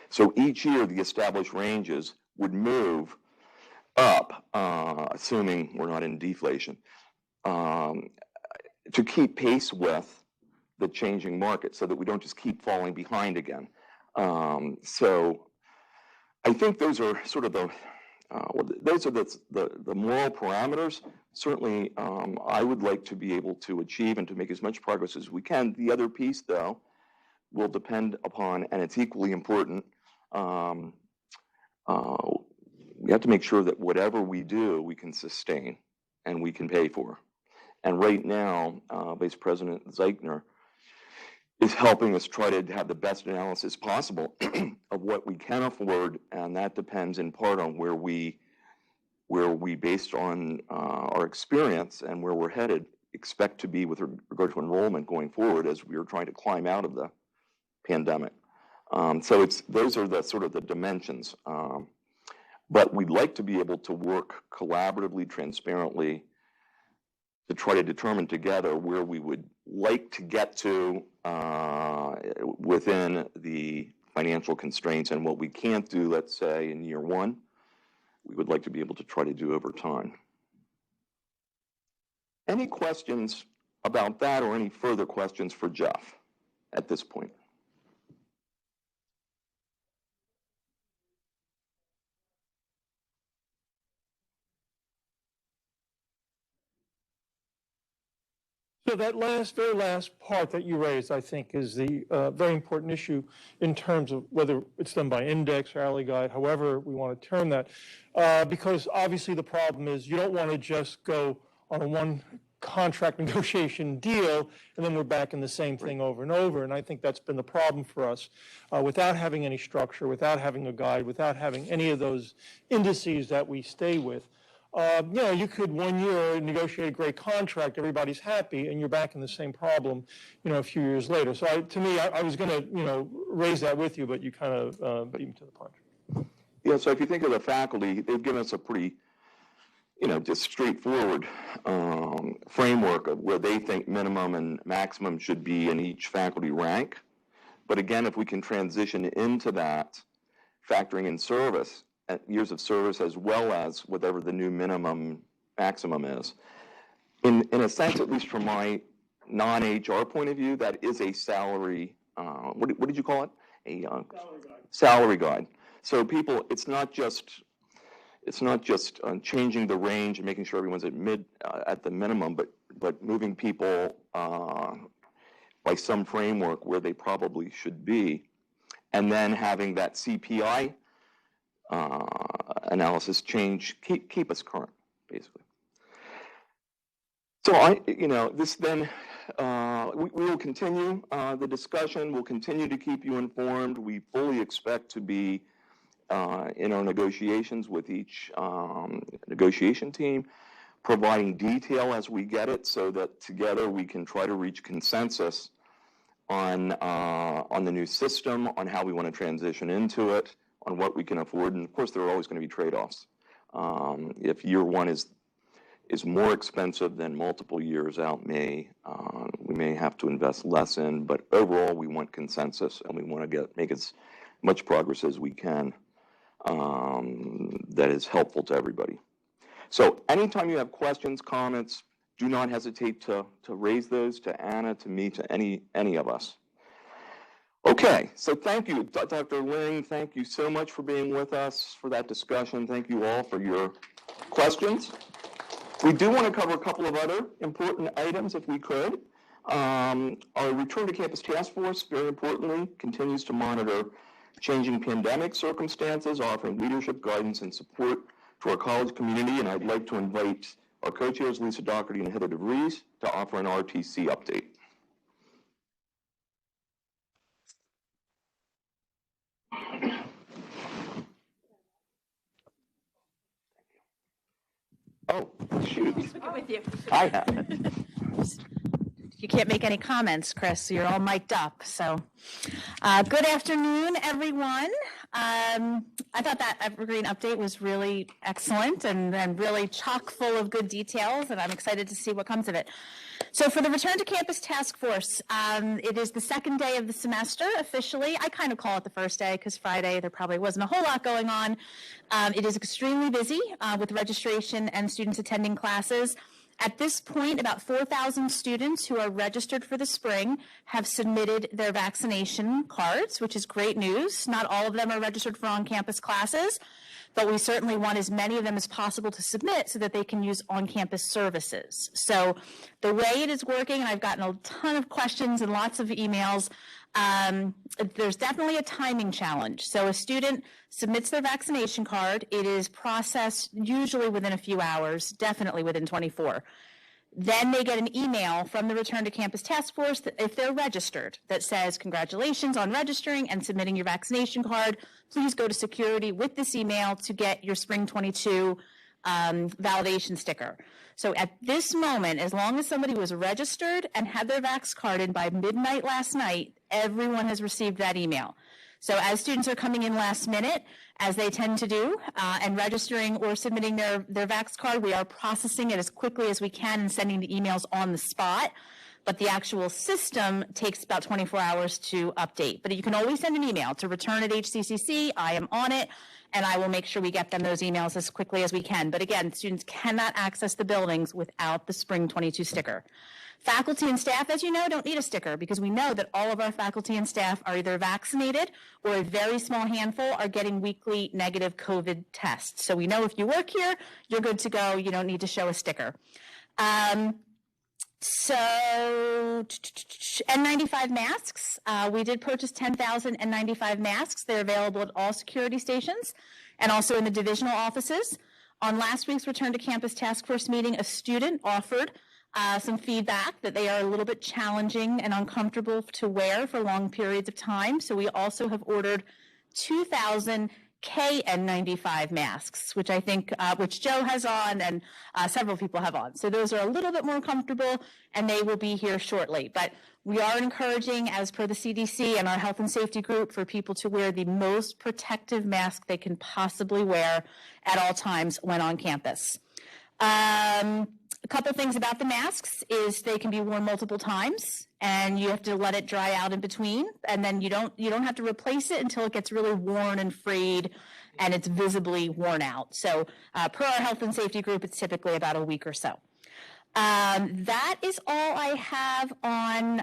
So each year the established ranges would move up, assuming we're not in deflation, to keep pace with the changing market so that we don't just keep falling behind again. So I think those are sort of the moral parameters. Certainly, I would like to be able to achieve and to make as much progress as we can. The other piece, though, will depend upon, and it's equally important, we have to make sure that whatever we do, we can sustain and we can pay for. And right now, Vice President Zeichner is helping us try to have the best analysis possible of what we can afford, and that depends in part on where we based on our experience and where we're headed, expect to be with regard to enrollment going forward as we are trying to climb out of the pandemic. So those are the sort of the dimensions. But we'd like to be able to work collaboratively, transparently, to try to determine together where we would like to get to within the financial constraints, and what we can't do, let's say, in year one, we would like to be able to try to do over time. Any questions about that, or any further questions for Jeff at this point? So that very last part that you raised, I think, is the very important issue in terms of whether it's done by index or alley guide, however we want to term that, because obviously the problem is you don't want to just go on a one contract negotiation deal and then we're back in the same thing over and over. And I think that's been the problem for us, without having any structure, without having a guide, without having any of those indices that we stay with. You could 1 year negotiate a great contract, everybody's happy, and you're back in the same problem, a few years later. So to me, I was going to, raise that with you, but you kind of beat me to the punch. Yeah, so if you think of the faculty, they've given us a pretty, just straightforward framework of where they think minimum and maximum should be in each faculty rank. But again, if we can transition into that, factoring in service, years of service, as well as whatever the new minimum maximum is. In a sense, at least from my non-HR point of view, that is a salary, what did you call it? Salary guide. So people, it's not just changing the range and making sure everyone's at the minimum, but moving people by some framework where they probably should be, and then having that CPI analysis change, keep us current, basically. So this then, we will continue the discussion. We'll continue to keep you informed. We fully expect to be in our negotiations with each negotiation team, providing detail as we get it, so that together we can try to reach consensus on the new system, on how we want to transition into it, on what we can afford. And of course, there are always going to be trade-offs. If year one is more expensive than multiple years out, we may have to invest less in, but overall we want consensus, and we want to make as much progress as we can that is helpful to everybody. So anytime you have questions, comments, do not hesitate to raise those to Anna, to me, to any of us. Okay, so thank you, Dr. Ling. Thank you so much for being with us for that discussion. Thank you all for your questions. We do want to cover a couple of other important items, if we could. Our Return to Campus Task Force, very importantly, continues to monitor changing pandemic circumstances, offering leadership, guidance, and support to our college community. And I'd like to invite our co-chairs, Lisa Doherty and Heather DeVries, to offer an RTC update. Oh, shoot. With you. I have it. You can't make any comments, Chris, so you're all mic'd up. So good afternoon, everyone. I thought that Evergreen update was really excellent and really chock full of good details, and I'm excited to see what comes of it. So for the Return to Campus Task Force, it is the second day of the semester officially. I kind of call it the first day because Friday there probably wasn't a whole lot going on. It is extremely busy with registration and students attending classes. At this point, about 4,000 students who are registered for the spring have submitted their vaccination cards, which is great news. Not all of them are registered for on-campus classes, but we certainly want as many of them as possible to submit so that they can use on-campus services. So the way it is working, and I've gotten a ton of questions and lots of emails, There's definitely a timing challenge. So a student submits their vaccination card. It is processed usually within a few hours, definitely within 24. Then they get an email from the Return to Campus Task Force, that if they're registered, that says, congratulations on registering and submitting your vaccination card. Please go to security with this email to get your Spring 22 validation sticker. So at this moment, as long as somebody was registered and had their vax card in by midnight last night, everyone has received that email. So as students are coming in last minute, as they tend to do, and registering or submitting their vax card, we are processing it as quickly as we can and sending the emails on the spot. But the actual system takes about 24 hours to update. But you can always send an email to return@HCCC. I am on it, and I will make sure we get them those emails as quickly as we can. But again, students cannot access the buildings without the Spring 22 sticker. Faculty and staff, as you know, don't need a sticker because we know that all of our faculty and staff are either vaccinated or a very small handful are getting weekly negative COVID tests. So we know if you work here, you're good to go. You don't need to show a sticker. So N95 masks, we did purchase 10,000 N95 masks. They're available at all security stations and also in the divisional offices. On last week's Return to Campus Task Force meeting, a student offered some feedback that they are a little bit challenging and uncomfortable to wear for long periods of time. So we also have ordered 2,000 KN95 masks, which I think, which Joe has on and several people have on. So those are a little bit more comfortable and they will be here shortly. But we are encouraging, as per the CDC and our health and safety group, for people to wear the most protective mask they can possibly wear at all times when on campus. A couple things about the masks is they can be worn multiple times and you have to let it dry out in between, and then you don't have to replace it until it gets really worn and frayed and it's visibly worn out. So per our health and safety group, it's typically about a week or so. That is all I have on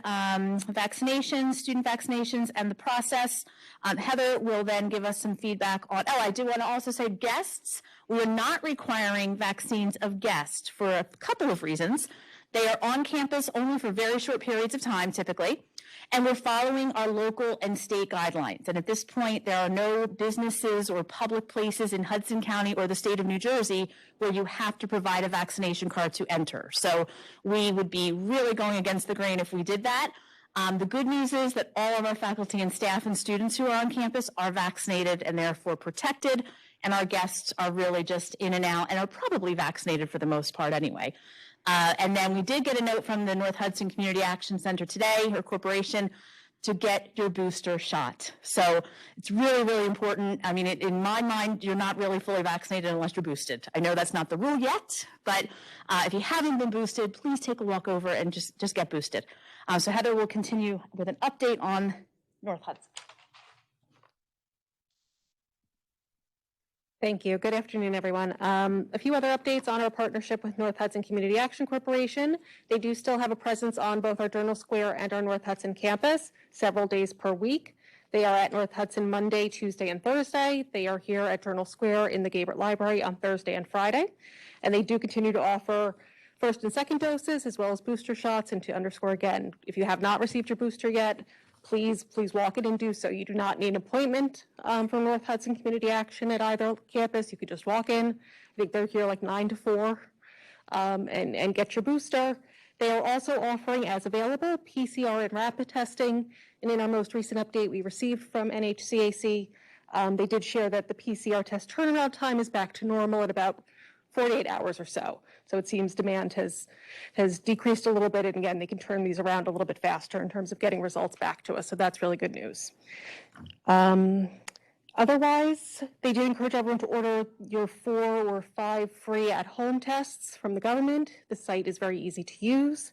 vaccinations, student vaccinations, and the process. Heather will then give us some feedback on, I do want to also say guests. We are not requiring vaccines of guests for a couple of reasons. They are on campus only for very short periods of time, typically, and we're following our local and state guidelines. And at this point, there are no businesses or public places in Hudson County or the state of New Jersey where you have to provide a vaccination card to enter. So we would be really going against the grain if we did that. The good news is that all of our faculty and staff and students who are on campus are vaccinated and therefore protected, and our guests are really just in and out and are probably vaccinated for the most part anyway. And then we did get a note from the North Hudson Community Action Center today, her corporation, to get your booster shot. So it's really, really important. I mean, in my mind, you're not really fully vaccinated unless you're boosted. I know that's not the rule yet, but if you haven't been boosted, please take a walk over and just get boosted. So Heather will continue with an update on North Hudson. Thank you. Good afternoon, everyone. A few other updates on our partnership with North Hudson Community Action Corporation. They do still have a presence on both our Journal Square and our North Hudson campus several days per week. They are at North Hudson Monday, Tuesday, and Thursday. They are here at Journal Square in the Gabriel Library on Thursday and Friday. And they do continue to offer first and second doses as well as booster shots. And to underscore again, if you have not received your booster yet, please walk in and do so. You do not need an appointment from North Hudson Community Action at either campus. You could just walk in. I think they're here like 9 to 4 and get your booster. They are also offering, as available, PCR and rapid testing. And in our most recent update we received from NHCAC, they did share that the PCR test turnaround time is back to normal at about 48 hours or so. So it seems demand has decreased a little bit. And again, they can turn these around a little bit faster in terms of getting results back to us. So that's really good news. Otherwise, they do encourage everyone to order your 4 or 5 free at-home tests from the government. The site is very easy to use.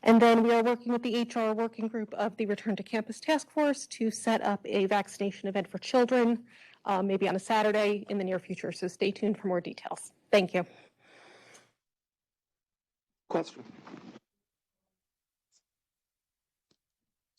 And then we are working with the HR working group of the Return to Campus Task Force to set up a vaccination event for children, maybe on a Saturday in the near future. So stay tuned for more details. Thank you. Question?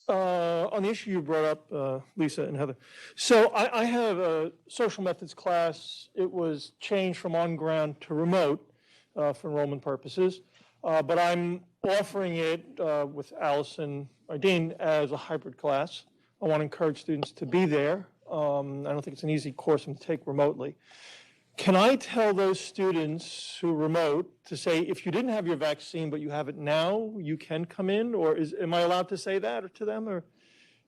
On the issue you brought up, Lisa and Heather. So I have a social methods class. It was changed from on-ground to remote for enrollment purposes, but I'm offering it with Allison Ardeen as a hybrid class. I want to encourage students to be there. I don't think it's an easy course to take remotely. Can I tell those students who remote to say, if you didn't have your vaccine but you have it now, you can come in? Or am I allowed to say that to them? Or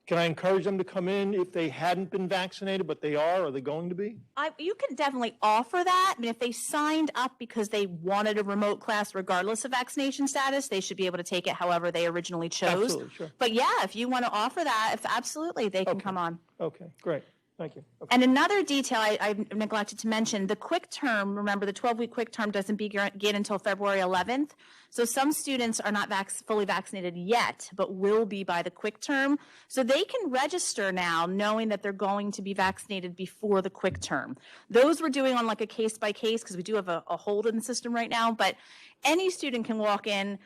can I encourage them to come in if they hadn't been vaccinated, but they are? Are they going to be? You can definitely offer that. I mean, if they signed up because they wanted a remote class regardless of vaccination status, they should be able to take it however they originally chose. Absolutely, sure. But yeah, if you want to offer that, absolutely, they can come on. Okay, great. Thank you. Okay. And another detail I neglected to mention, the quick term, remember the 12-week quick term doesn't begin until February 11th. So some students are not fully vaccinated yet, but will be by the quick term. So they can register now knowing that they're going to be vaccinated before the quick term. Those we're doing on like a case by case because we do have a hold in the system right now, but any student can walk in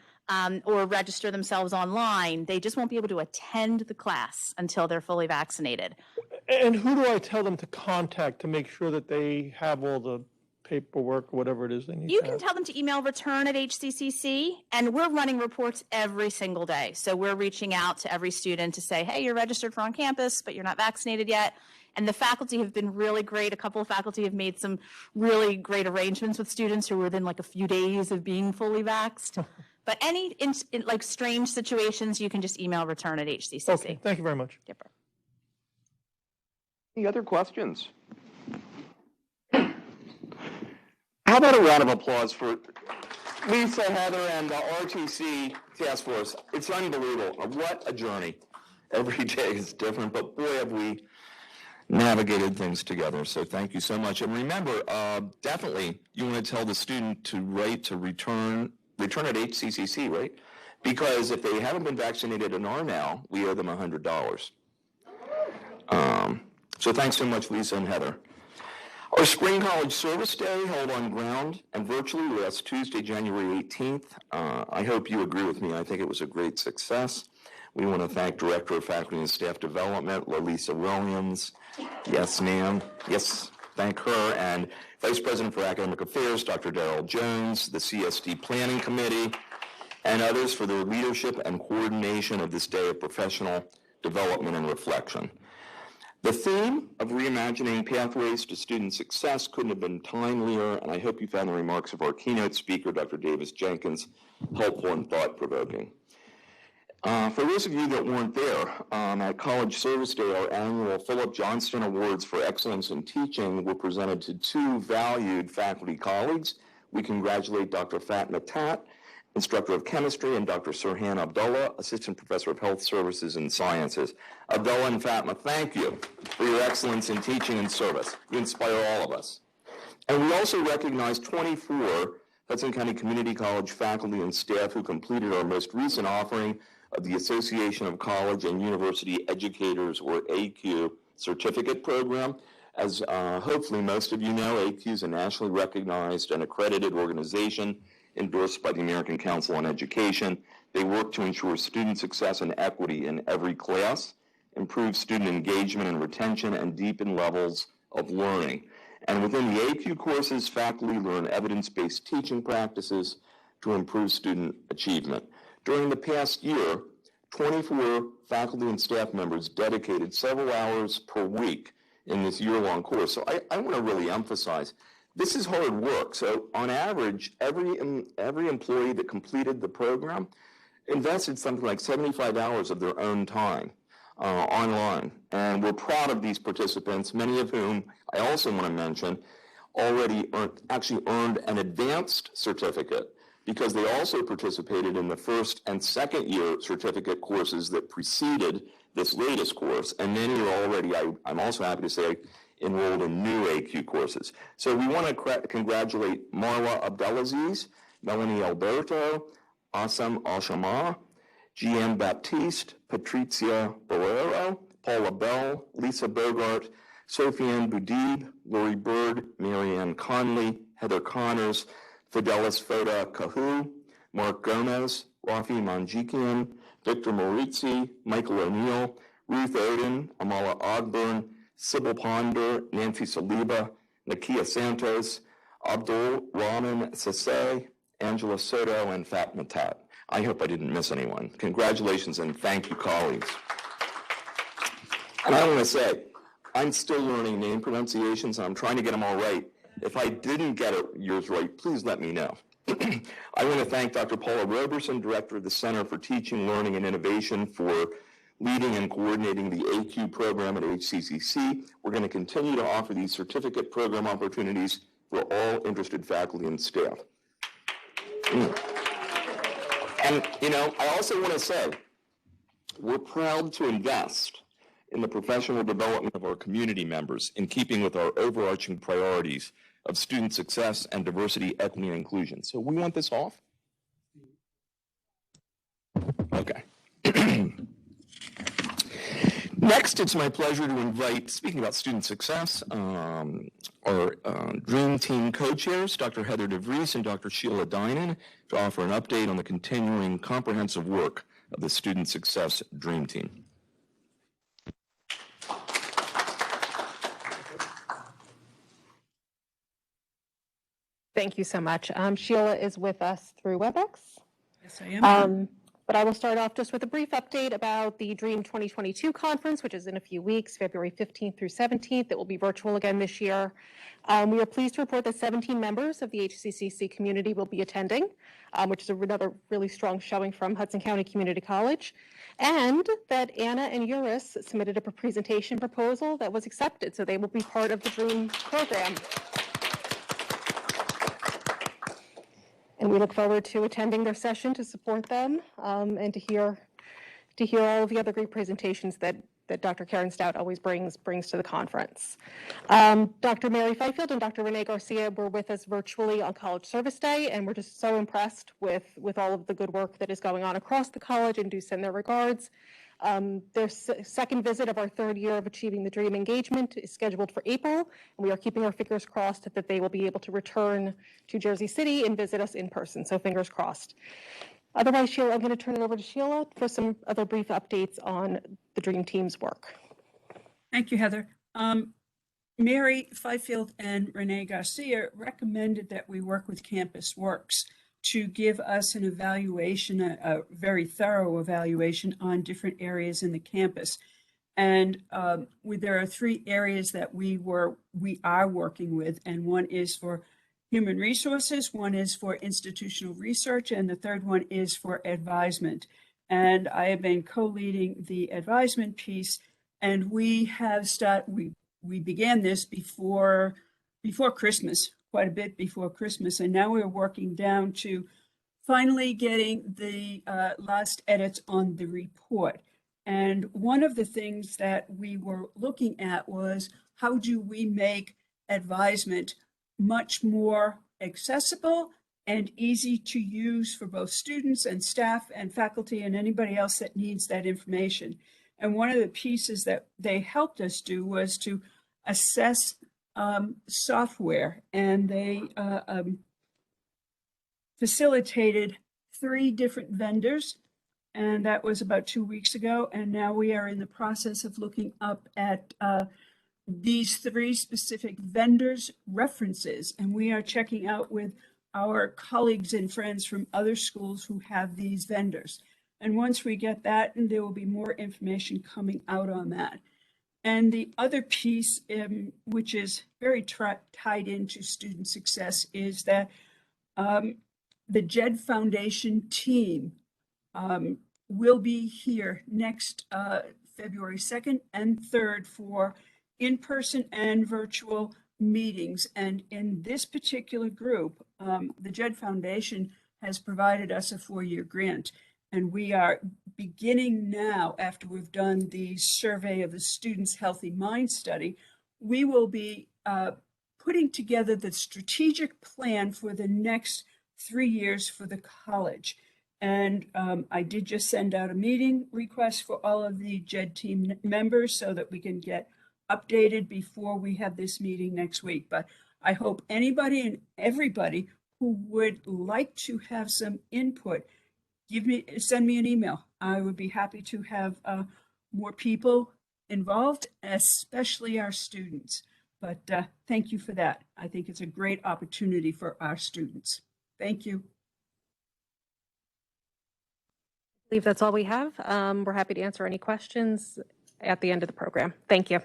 or register themselves online. They just won't be able to attend the class until they're fully vaccinated. And who do I tell them to contact to make sure that they have all the paperwork or whatever it is they need? You can tell them to email return@HCCC, and we're running reports every single day. So we're reaching out to every student to say, hey, you're registered for on campus, but you're not vaccinated yet. And the faculty have been really great. A couple of faculty have made some really great arrangements with students who were within like a few days of being fully vaxxed. But any in like strange situations, you can just email return@HCCC. Okay, thank you very much. Yep. Any other questions? How about a round of applause for Lisa, Heather, and the RTC task force? It's unbelievable. What a journey. Every day is different, but boy, have we navigated things together. So thank you so much. And remember, definitely you want to tell the student to write to return at HCCC, right? Because if they haven't been vaccinated and are now, we owe them $100. So thanks so much, Lisa and Heather. Our Spring College Service Day held on ground and virtually last Tuesday, January 18th. I hope you agree with me. I think it was a great success. We want to thank Director of Faculty and Staff Development, Lalisa Williams. Yes, ma'am. Yes, thank her. And Vice President for Academic Affairs, Dr. Darrell Jones, the CSD Planning Committee, and others for their leadership and coordination of this day of professional development and reflection. The theme of reimagining pathways to student success couldn't have been timelier, and I hope you found the remarks of our keynote speaker, Dr. Davis Jenkins, helpful and thought-provoking. For those of you that weren't there, at College Service Day, our annual Philip Johnston Awards for Excellence in Teaching were presented to two valued faculty colleagues. We congratulate Dr. Fatma Tat, Instructor of Chemistry, and Dr. Sirhan Abdullah, Assistant Professor of Health Services and Sciences. Abdullah and Fatma, thank you for your excellence in teaching and service. You inspire all of us. And we also recognize 24 Hudson County Community College faculty and staff who completed our most recent offering of the Association of College and University Educators, or ACU, certificate program. As hopefully most of you know, ACU is a nationally recognized and accredited organization endorsed by the American Council on Education. They work to ensure student success and equity in every class, improve student engagement and retention, and deepen levels of learning. And within the ACU courses, faculty learn evidence-based teaching practices to improve student achievement. During the past year, 24 faculty and staff members dedicated several hours per week in this year-long course. So I want to really emphasize, this is hard work. So on average, every employee that completed the program invested something like 75 hours of their own time online. And we're proud of these participants, many of whom I also want to mention already earned an advanced certificate because they also participated in the first and second year certificate courses that preceded this latest course. And many are already, I'm also happy to say, enrolled in new AQ courses. So we want to congratulate Marwa Abdelaziz, Melanie Alberto, Assam Al-Shama, GM Baptiste, Patricia Barrero, Paula Bell, Lisa Bogart, Sophiane Boudib, Lori Bird, Marianne Conley, Heather Connors, Fidelis Foda Kahu, Mark Gomez, Rafi Manjikian, Victor Morizzi, Michael O'Neill, Ruth Oden, Amala Ogburn, Sybil Ponder, Nancy Saliba, Nakia Santos, Abdul Rahman Sasay, Angela Soto, and Fatma Tat. I hope I didn't miss anyone. Congratulations and thank you, colleagues. And I want to say, I'm still learning name pronunciations, and I'm trying to get them all right. If I didn't get yours right, please let me know. I want to thank Dr. Paula Roberson, Director of the Center for Teaching, Learning, and Innovation, for leading and coordinating the AQ program at HCCC. We're going to continue to offer these certificate program opportunities for all interested faculty and staff. And, you know, I also want to say, we're proud to invest in the professional development of our community members in keeping with our overarching priorities of student success and diversity, equity, and inclusion. So we want this off? Okay. Next, it's my pleasure to invite, speaking about student success, our Dream Team co-chairs, Dr. Heather DeVries and Dr. Sheila Dinan, to offer an update on the continuing comprehensive work of the Student Success Dream Team. Thank you so much. Sheila is with us through WebEx. Yes, I am. But I will start off just with a brief update about the Dream 2022 conference, which is in a few weeks, February 15th through 17th. It will be virtual again this year. We are pleased to report that 17 members of the HCCC community will be attending, which is another really strong showing from Hudson County Community College, and that Anna and Eurus submitted a presentation proposal that was accepted, so they will be part of the Dream program. And we look forward to attending their session to support them and to hear all of the other great presentations that Dr. Karen Stout always brings to the conference. Dr. Mary Fifield and Dr. Renee Garcia were with us virtually on College Service Day, and we're just so impressed with all of the good work that is going on across the college, and do send their regards. Their second visit of our third year of Achieving the Dream engagement is scheduled for April, and we are keeping our fingers crossed that they will be able to return to Jersey City and visit us in person, so fingers crossed. Otherwise, Sheila, I'm going to turn it over to Sheila for some other brief updates on the Dream Team's work. Thank you, Heather. Mary Fifield and Renee Garcia recommended that we work with Campus Works to give us an evaluation, a very thorough evaluation on different areas in the campus. And there are 3 areas that we are working with, and one is for human resources, one is for institutional research, and the third one is for advisement. And I have been co-leading the advisement piece, and we began this before Christmas, quite a bit before Christmas, and now we're working down to finally getting the last edits on the report. And one of the things that we were looking at was, how do we make advisement much more accessible and easy to use for both students and staff and faculty and anybody else that needs that information. And one of the pieces that they helped us do was to assess software, and they facilitated 3 different vendors, and that was about 2 weeks ago. And now we are in the process of looking up at these 3 specific vendors' references, and we are checking out with our colleagues and friends from other schools who have these vendors. And once we get that, and there will be more information coming out on that. And the other piece, which is very tied into student success, is that the JED Foundation team will be here next February 2nd and 3rd for in-person and virtual meetings. And in this particular group, the JED Foundation has provided us a 4-year grant. And we are beginning now, after we've done the survey of the Students' Healthy Mind Study, we will be putting together the strategic plan for the next 3 years for the college. And I did just send out a meeting request for all of the JED team members so that we can get updated before we have this meeting next week. But I hope anybody and everybody who would like to have some input, send me an email. I would be happy to have more people involved, especially our students. But thank you for that. I think it's a great opportunity for our students. Thank you. I believe that's all we have. We're happy to answer any questions at the end of the program. Thank you.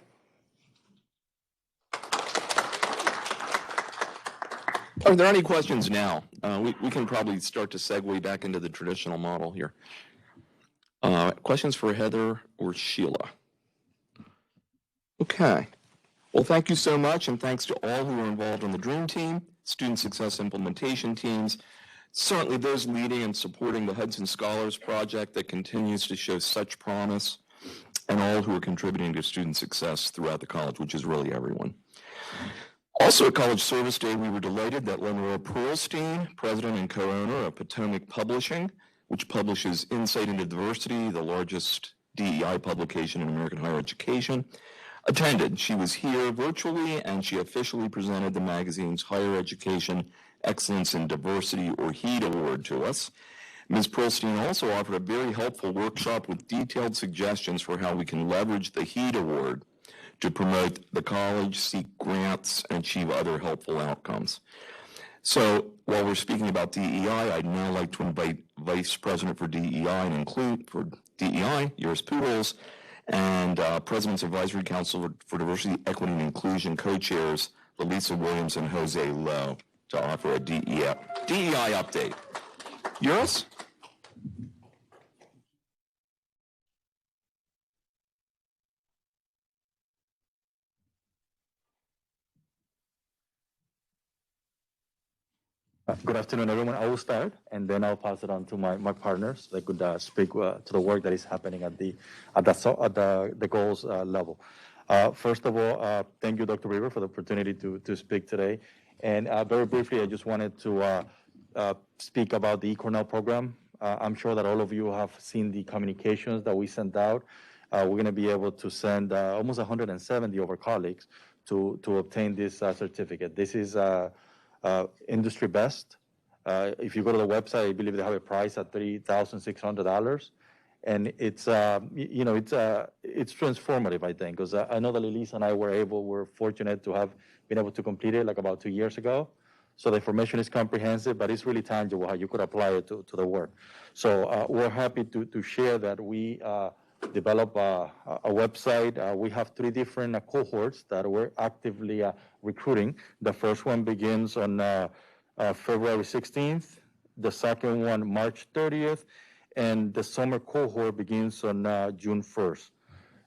Are there any questions now? We can probably start to segue back into the traditional model here. Questions for Heather or Sheila? Okay. Well, thank you so much, and thanks to all who are involved in the DREAM team, student success implementation teams, certainly those leading and supporting the Hudson Scholars Project that continues to show such promise, and all who are contributing to student success throughout the college, which is really everyone. Also at College Service Day, we were delighted that Lenora Pearlstein, president and co-owner of Potomac Publishing, which publishes Insight into Diversity, the largest DEI publication in American higher education, attended. She was here virtually, and she officially presented the magazine's Higher Education Excellence in Diversity, or HEED Award, to us. Ms. Pearlstein also offered a very helpful workshop with detailed suggestions for how we can leverage the HEED Award to promote the college, seek grants, and achieve other helpful outcomes. So while we're speaking about DEI, I'd now like to invite Vice President for DEI and include for DEI, Yours Poodles, and President's Advisory Council for Diversity, Equity, and Inclusion co-chairs, Lisa Williams and Jose Lowe, to offer a DEI update. Yours? Good afternoon, everyone. I will start, and then I'll pass it on to my partners that could speak to the work that is happening at the goals level. First of all, thank you, Dr. River, for the opportunity to speak today. And very briefly, I just wanted to speak about the eCornell program. I'm sure that all of you have seen the communications that we sent out. We're going to be able to send almost 170 of our colleagues to obtain this certificate. This is industry best. If you go to the website, I believe they have a price at $3,600, and it's it's transformative, I think, because I know that Elise and I we're fortunate to have been able to complete it like about 2 years ago. So the information is comprehensive, but it's really tangible how you could apply it to the work. So we're happy to share that we develop a website. We have 3 different cohorts that we're actively recruiting. The first one begins on February 16th, the second one March 30th, and the summer cohort begins on June 1st.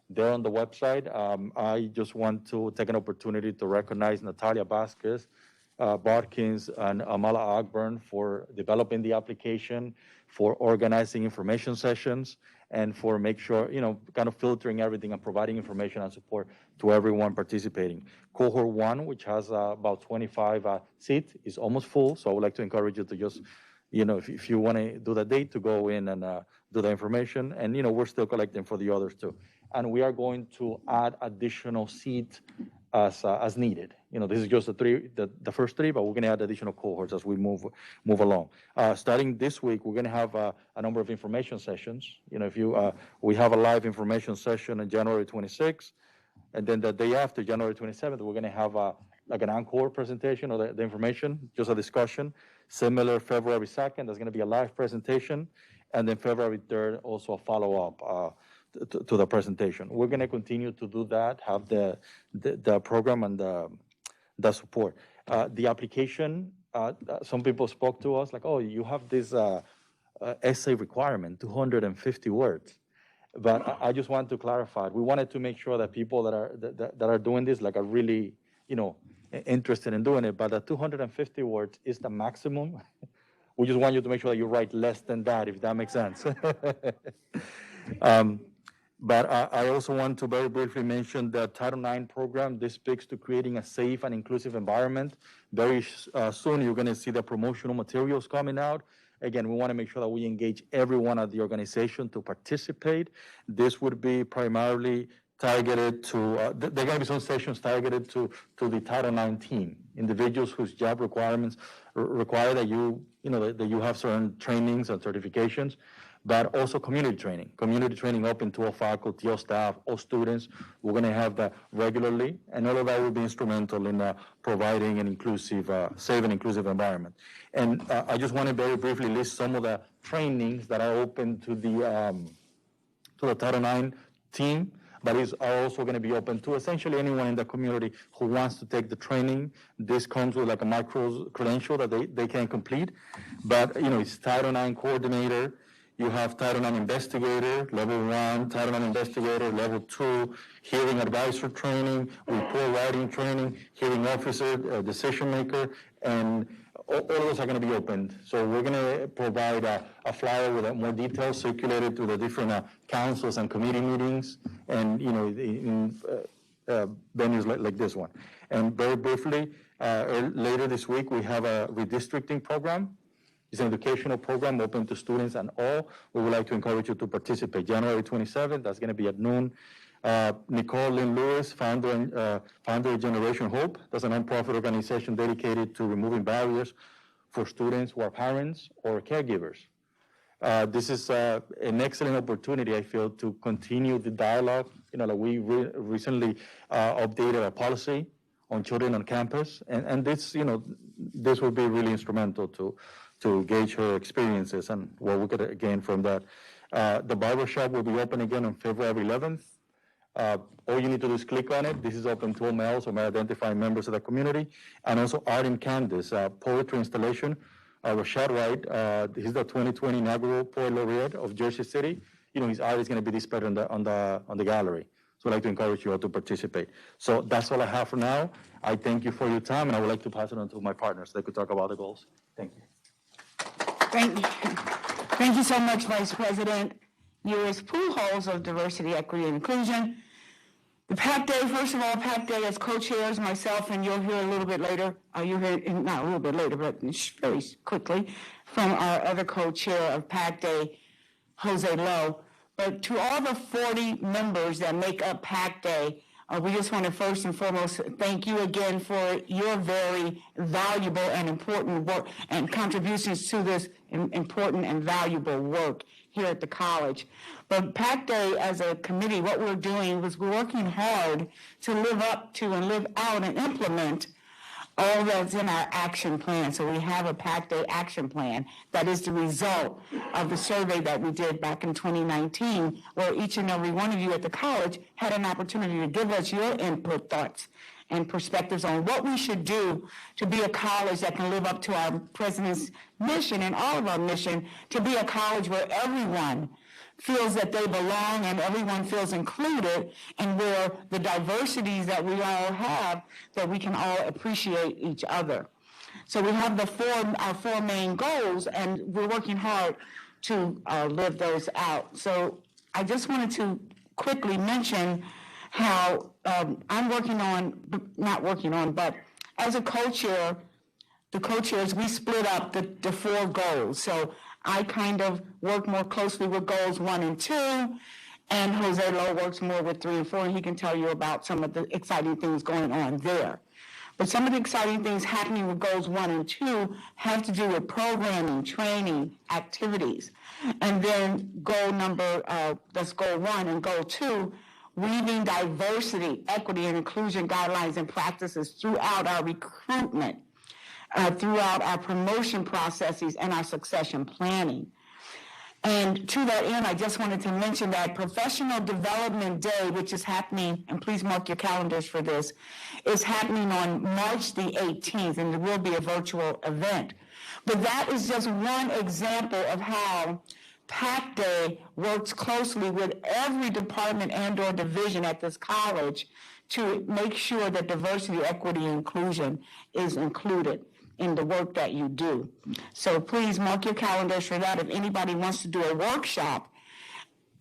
There on the website, I just want to take an opportunity to recognize Natalia Vasquez, Bodkins, and Amala Ogburn for developing the application, for organizing information sessions, and for make sure, kind of filtering everything and providing information and support to everyone participating. Cohort 1, which has about 25 seats, is almost full. So I would like to encourage you to just, if you want to do the date, to go in and do the information. And, we're still collecting for the others too. And we are going to add additional seats as needed. This is just the first 3, but we're going to add additional cohorts as we move along. Starting this week, we're going to have a number of information sessions. We have a live information session on January 26th, and then the day after, January 27th, we're going to have like an encore presentation of the information, just a discussion. Similar, February 2nd, there's going to be a live presentation, and then February 3rd, also a follow-up to the presentation. We're going to continue to do that, have the program and the support. The application, some people spoke to us like, oh, you have this essay requirement, 250 words. But I just want to clarify, we wanted to make sure that people that are doing this are really, interested in doing it, but the 250 words is the maximum. We just want you to make sure that you write less than that, if that makes sense. But I also want to very briefly mention the Title IX program. This speaks to creating a safe and inclusive environment. Very soon, you're going to see the promotional materials coming out. Again, we want to make sure that we engage everyone at the organization to participate. This would be primarily targeted to, there are going to be some sessions targeted to the Title IX team, individuals whose job requirements require that that you have certain trainings and certifications, but also community training open to all faculty, all staff, all students. We're going to have that regularly, and all of that will be instrumental in providing an inclusive, safe and inclusive environment. And I just want to very briefly list some of the trainings that are open to the Title IX team. but are also going to be open to essentially anyone in the community who wants to take the training. This comes with like a micro credential that they can complete, but it's Title IX coordinator. You have Title IX investigator, level 1, Title IX investigator, level 2, hearing advisor training, report writing training, hearing officer, decision maker, and all of those are going to be opened. So we're going to provide a flyer with more details circulated to the different councils and committee meetings, and in venues like this one. And very briefly, later this week we have a redistricting program. It's an educational program open to students and all. We would like to encourage you to participate. January 27th, that's going to be at noon. Nicole Lynn Lewis, founder of Generation Hope. That's a nonprofit organization dedicated to removing barriers for students who are parents or caregivers. This is an excellent opportunity, I feel, to continue the dialogue. Like we recently updated our policy on children on campus, and this, this will be really instrumental to gauge her experiences and what we could gain from that. The barbershop will be open again on February 11th. All you need to do is click on it. This is open to all males or male-identifying members of the community. And also Art in Canvas, poetry installation. Rashad White, he's the 2020 inaugural Poet Laureate of Jersey City. His art is going to be displayed on the gallery. So I'd like to encourage you all to participate. So that's all I have for now. I thank you for your time, and I would like to pass it on to my partners so they could talk about the goals. Thank you. Thank you so much, Vice President U.S. Pujols of Diversity, Equity, and Inclusion. The PAC Day, first of all, PAC Day as co-chairs, myself, and you'll hear a little bit later, you'll hear, not a little bit later, but very quickly, from our other co-chair of PAC Day, Jose Lowe. But to all the 40 members that make up PAC Day, we just want to first and foremost thank you again for your very valuable and important work and contributions to this important and valuable work here at the college. But PAC Day as a committee, what we're doing was we're working hard to live up to and live out and implement all that's in our action plan. So we have a PAC Day action plan that is the result of the survey that we did back in 2019, where each and every one of you at the college had an opportunity to give us your input, thoughts, and perspectives on what we should do to be a college that can live up to our president's mission and all of our mission to be a college where everyone feels that they belong and everyone feels included, and where the diversities that we all have, that we can all appreciate each other. So we have our four main goals, and we're working hard to live those out. So I just wanted to quickly mention how I'm but as a co-chair, the co-chairs, we split up the four goals. So I kind of work more closely with goals 1 and 2, and Jose Lowe works more with 3 and 4, and he can tell you about some of the exciting things going on there. But some of the exciting things happening with goals 1 and 2 have to do with programming, training, activities. And then that's goal 1, and goal 2, weaving diversity, equity, and inclusion guidelines and practices throughout our recruitment, throughout our promotion processes and our succession planning. And to that end, I just wanted to mention that Professional Development Day, which is happening, and please mark your calendars for this, is happening on March the 18th, and it will be a virtual event. But that is just one example of how PAC Day works closely with every department and or division at this college to make sure that diversity, equity, and inclusion is included in the work that you do. So please mark your calendars for that. If anybody wants to do a workshop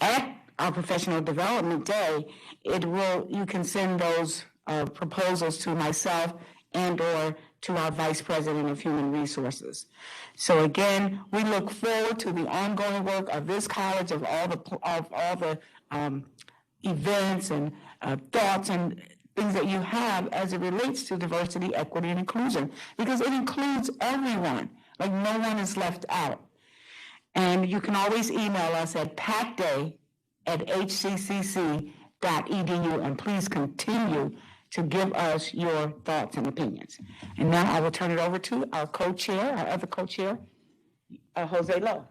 at our Professional Development Day, you can send those proposals to myself and or to our Vice President of Human Resources. So again, we look forward to the ongoing work of this college, of all the events and thoughts and things that you have as it relates to diversity, equity, and inclusion, because it includes everyone, like no one is left out. And you can always email us at pacday@hccc.edu, and please continue to give us your thoughts and opinions. And now I will turn it over to our co-chair, our other co-chair, Jose Lowe.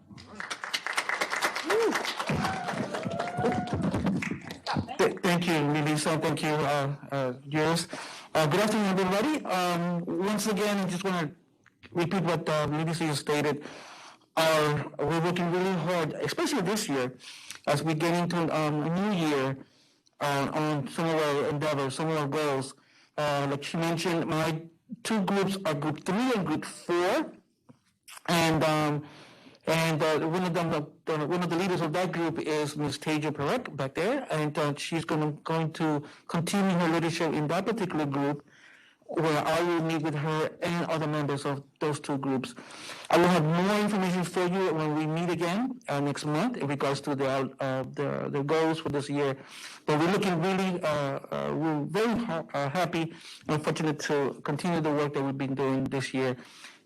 Thank Thank you, Lisa. Thank you, Jules. Good afternoon, everybody. Once again, I just want to repeat what Lisa stated. We're working really hard, especially this year, as we get into a new year on some of our endeavors, some of our goals. Like she mentioned, my two groups are Group 3 and Group 4, and one of the leaders of that group is Ms. Taja Perek back there, and she's going to continue her leadership in that particular group, where I will meet with her and other members of those two groups. I will have more information for you when we meet again next month in regards to the goals for this year. But we're looking really, we're very happy and fortunate to continue the work that we've been doing this year.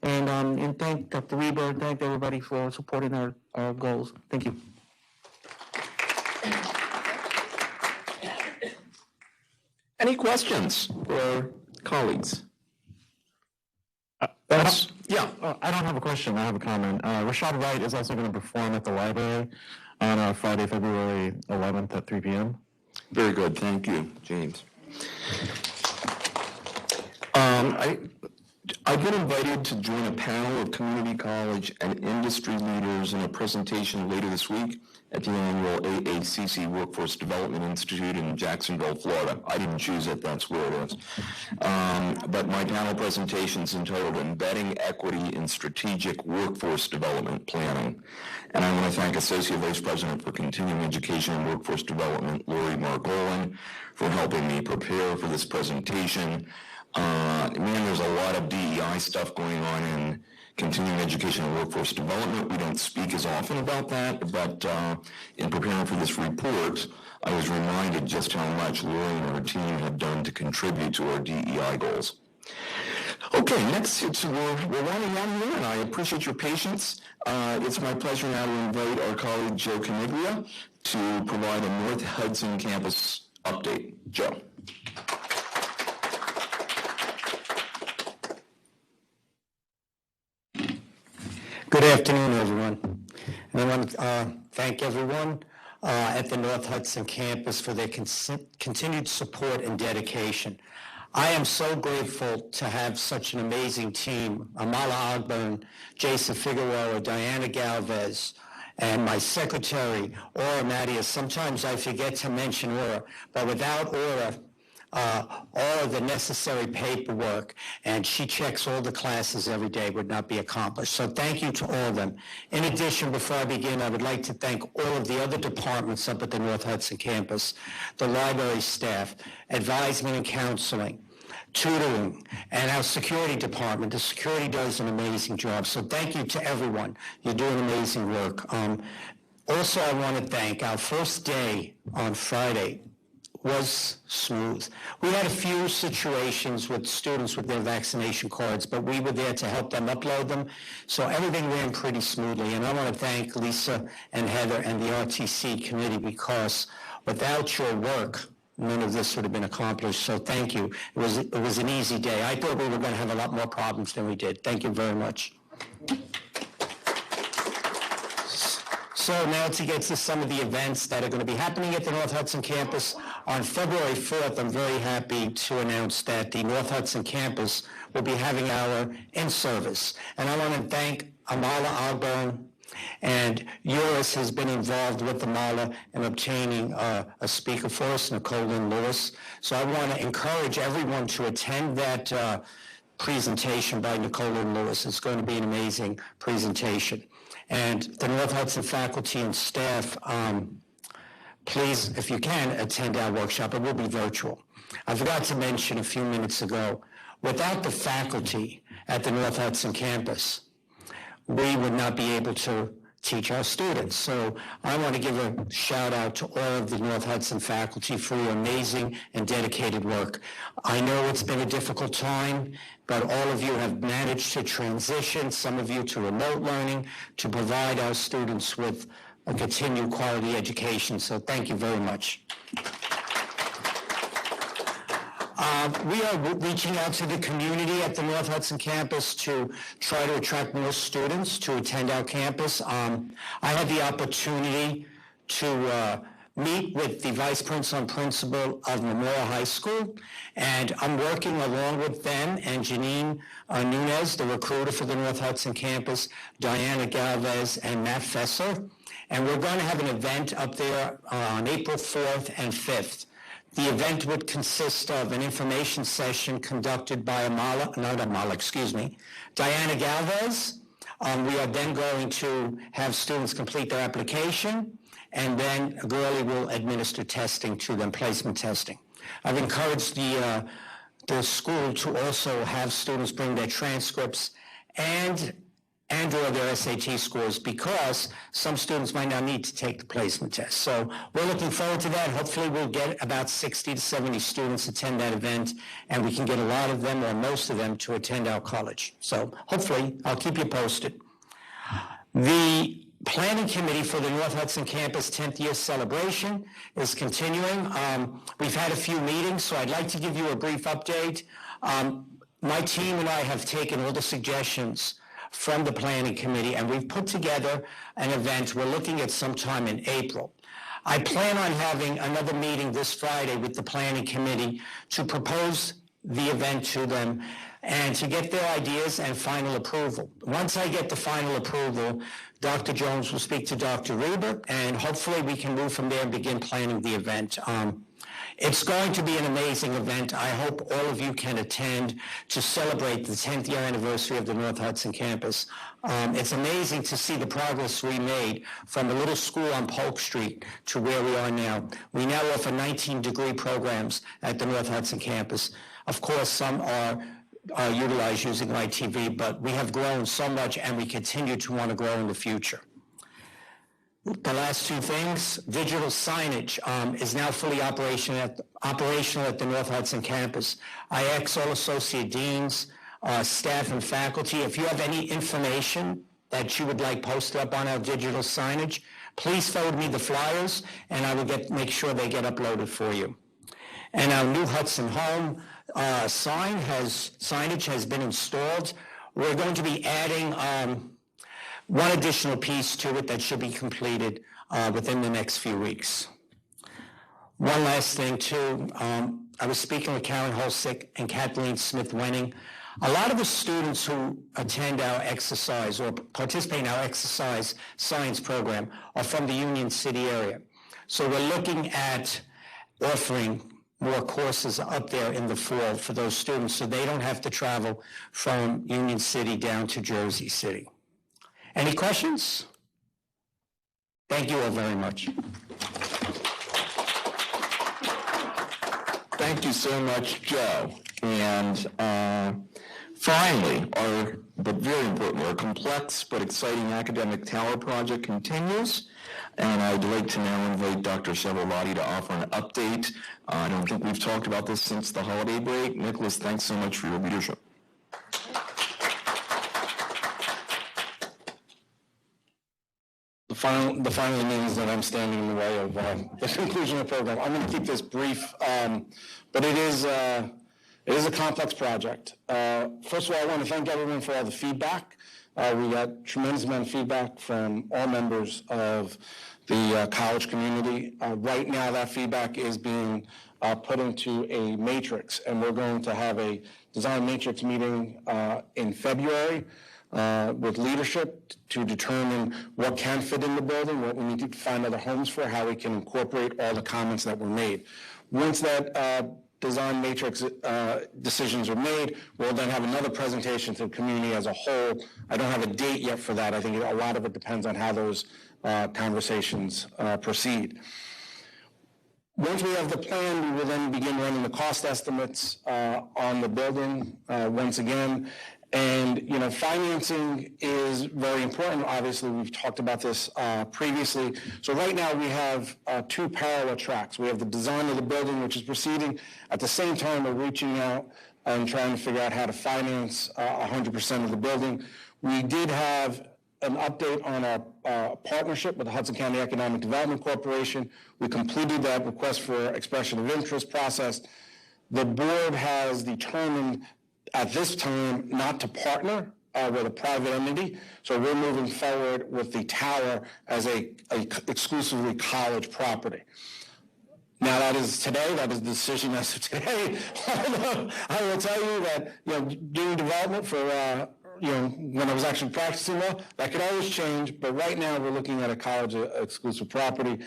And thank Dr. Weber, thank everybody for supporting our goals. Thank you. Any questions for colleagues? I don't have a question. I have a comment. Rashad Wright is also going to perform at the library on Friday, February 11th at 3 p.m. Very good. Thank you, James. I've been invited to join a panel of community college and industry leaders in a presentation later this week at the annual HCCC Workforce Development Institute in Jacksonville, Florida. I didn't choose it, that's where it is. But my panel presentation is entitled Embedding Equity in Strategic Workforce Development Planning. And I want to thank Associate Vice President for Continuing Education and Workforce Development, Lori Margolin, for helping me prepare for this presentation. Man, there's a lot of DEI stuff going on in continuing education and workforce development. We don't speak as often about that, but in preparing for this report, I was reminded just how much Lori and her team have done to contribute to our DEI goals. Okay, next, we're winding down here, and I appreciate your patience. It's my pleasure now to invite our colleague Joe Caniglia to provide a North Hudson campus update. Joe. Good afternoon, everyone. And I want to thank everyone at the North Hudson campus for their continued support and dedication. I am so grateful to have such an amazing team, Amala Ogburn, Jason Figueroa, Diana Galvez, and my secretary, Aura Matias. Sometimes I forget to mention Aura, but without Aura, all of the necessary paperwork, and she checks all the classes every day, would not be accomplished. So thank you to all of them. In addition, before I begin, I would like to thank all of the other departments up at the North Hudson campus, the library staff, advisement and counseling, tutoring, and our security department. The security does an amazing job. So thank you to everyone. You're doing amazing work. Also, I want to thank our first day on Friday was smooth. We had a few situations with students with their vaccination cards, but we were there to help them upload them. So everything ran pretty smoothly. And I want to thank Lisa and Heather and the RTC committee, because without your work, none of this would have been accomplished. So thank you. It was an easy day. I thought we were going to have a lot more problems than we did. Thank you very much. So now to get to some of the events that are going to be happening at the North Hudson campus. On February 4th, I'm very happy to announce that the North Hudson campus will be having our in-service. And I want to thank Amala Ogburn, and Eurus has been involved with Amala in obtaining a speaker for us, Nicole Lynn Lewis. So I want to encourage everyone to attend that presentation by Nicole Lynn Lewis. It's going to be an amazing presentation. And the North Hudson faculty and staff, please, if you can, attend our workshop. It will be virtual. I forgot to mention a few minutes ago, without the faculty at the North Hudson campus, we would not be able to teach our students. So I want to give a shout out to all of the North Hudson faculty for your amazing and dedicated work. I know it's been a difficult time, but all of you have managed to transition, some of you to remote learning, to provide our students with a continued quality education. So thank you very much. We are reaching out to the community at the North Hudson campus to try to attract more students to attend our campus. I had the opportunity to meet with the vice principal and principal of Memorial High School, and I'm working along with them and Janine Nunez, the recruiter for the North Hudson campus, Diana Galvez, and Matt Fessler, and we're going to have an event up there on April 4th and 5th. The event would consist of an information session conducted by Diana Galvez. We are then going to have students complete their application, and then Gurley will administer testing to them, placement testing. I've encouraged the school to also have students bring their transcripts and or their SAT scores, because some students might not need to take the placement test. So we're looking forward to that. Hopefully we'll get about 60 to 70 students attend that event, and we can get a lot of them or most of them to attend our college. So hopefully I'll keep you posted. The planning committee for the North Hudson campus 10th year celebration is continuing. We've had a few meetings, so I'd like to give you a brief update. My team and I have taken all the suggestions from the planning committee, and we've put together an event. We're looking at sometime in April. I plan on having another meeting this Friday with the planning committee to propose the event to them and to get their ideas and final approval. Once I get the final approval, Dr. Jones will speak to Dr. Reber, and hopefully we can move from there and begin planning the event. It's going to be an amazing event. I hope all of you can attend to celebrate the 10th year anniversary of the North Hudson campus. It's amazing to see the progress we made from the little school on Polk Street to where we are now. We now offer 19 degree programs at the North Hudson campus. Of course, some are utilized using ITV, but we have grown so much, and we continue to want to grow in the future. The last two things, digital signage is now fully operational at the North Hudson campus. I ask all associate deans, staff, and faculty, if you have any information that you would like posted up on our digital signage, please forward me the flyers, and I will make sure they get uploaded for you. And our new Hudson Home signage has been installed. We're going to be adding one additional piece to it that should be completed within the next few weeks. One last thing too, I was speaking with Karen Holsick and Kathleen Smith-Wenning. A lot of the students who attend our exercise or participate in our exercise science program are from the Union City area. So we're looking at offering more courses up there in the fall for those students so they don't have to travel from Union City down to Jersey City. Any questions? Thank you all very much. Thank you so much, Joe. And finally, but very importantly, our complex but exciting academic tower project continues. And I'd like to now invite Dr. Chevalati to offer an update. I don't think we've talked about this since the holiday break. Nicholas, thanks so much for your leadership. The final means that I'm standing in the way of the conclusion of the program. I'm going to keep this brief, but it is a complex project. First of all, I want to thank everyone for all the feedback. We got tremendous amount of feedback from all members of the college community. Right now, that feedback is being put into a matrix, and we're going to have a design matrix meeting in February with leadership to determine what can fit in the building, what we need to find other homes for, how we can incorporate all the comments that were made. Once that design matrix decisions are made, we'll then have another presentation to the community as a whole. I don't have a date yet for that. I think a lot of it depends on how those conversations proceed. Once we have the plan, we will then begin running the cost estimates on the building once again. And, financing is very important. Obviously, we've talked about this previously. So right now we have two parallel tracks. We have the design of the building, which is proceeding. At the same time, we're reaching out and trying to figure out how to finance 100% of the building. We did have an update on our partnership with the Hudson County Economic Development Corporation. We completed that request for expression of interest process. The board has determined at this time not to partner with a private entity. So we're moving forward with the tower as a exclusively college property. Now that is today, that is the decision as of today. Although I will tell you that, doing development for, when I was actually practicing law, that could always change, but right now we're looking at a college exclusive property.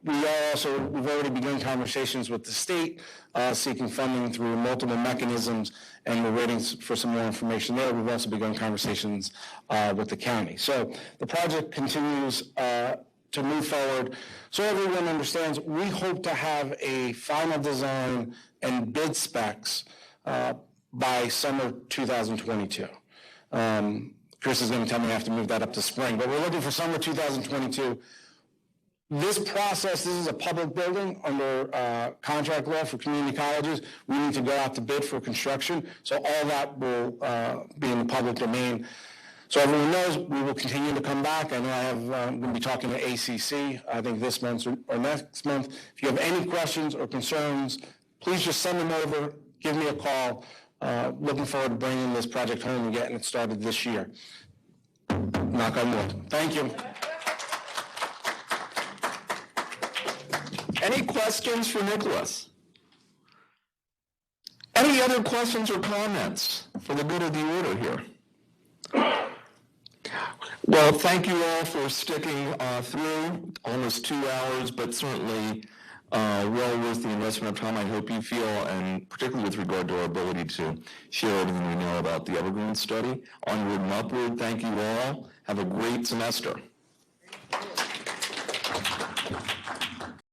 We've already begun conversations with the state, seeking funding through multiple mechanisms, and we're waiting for some more information there. We've also begun conversations with the county. So the project continues to move forward. So everyone understands, we hope to have a final design and bid specs by summer 2022. Chris is going to tell me I have to move that up to spring, but we're looking for summer 2022. This process, this is a public building under contract law for community colleges. We need to go out to bid for construction. So all that will be in the public domain. So everyone knows we will continue to come back. I know I'm going to be talking to ACC, I think this month or next month. If you have any questions or concerns, please just send them over, give me a call. Looking forward to bringing this project home and getting it started this year. Knock on wood. Thank you. Any questions for Nicholas? Any other questions or comments for the good of the order here? Well, thank you all for sticking through almost 2 hours, but certainly well worth the investment of time, I hope you feel, and particularly with regard to our ability to share everything we know about the Evergreen study. Onward and upward, thank you all. Have a great semester.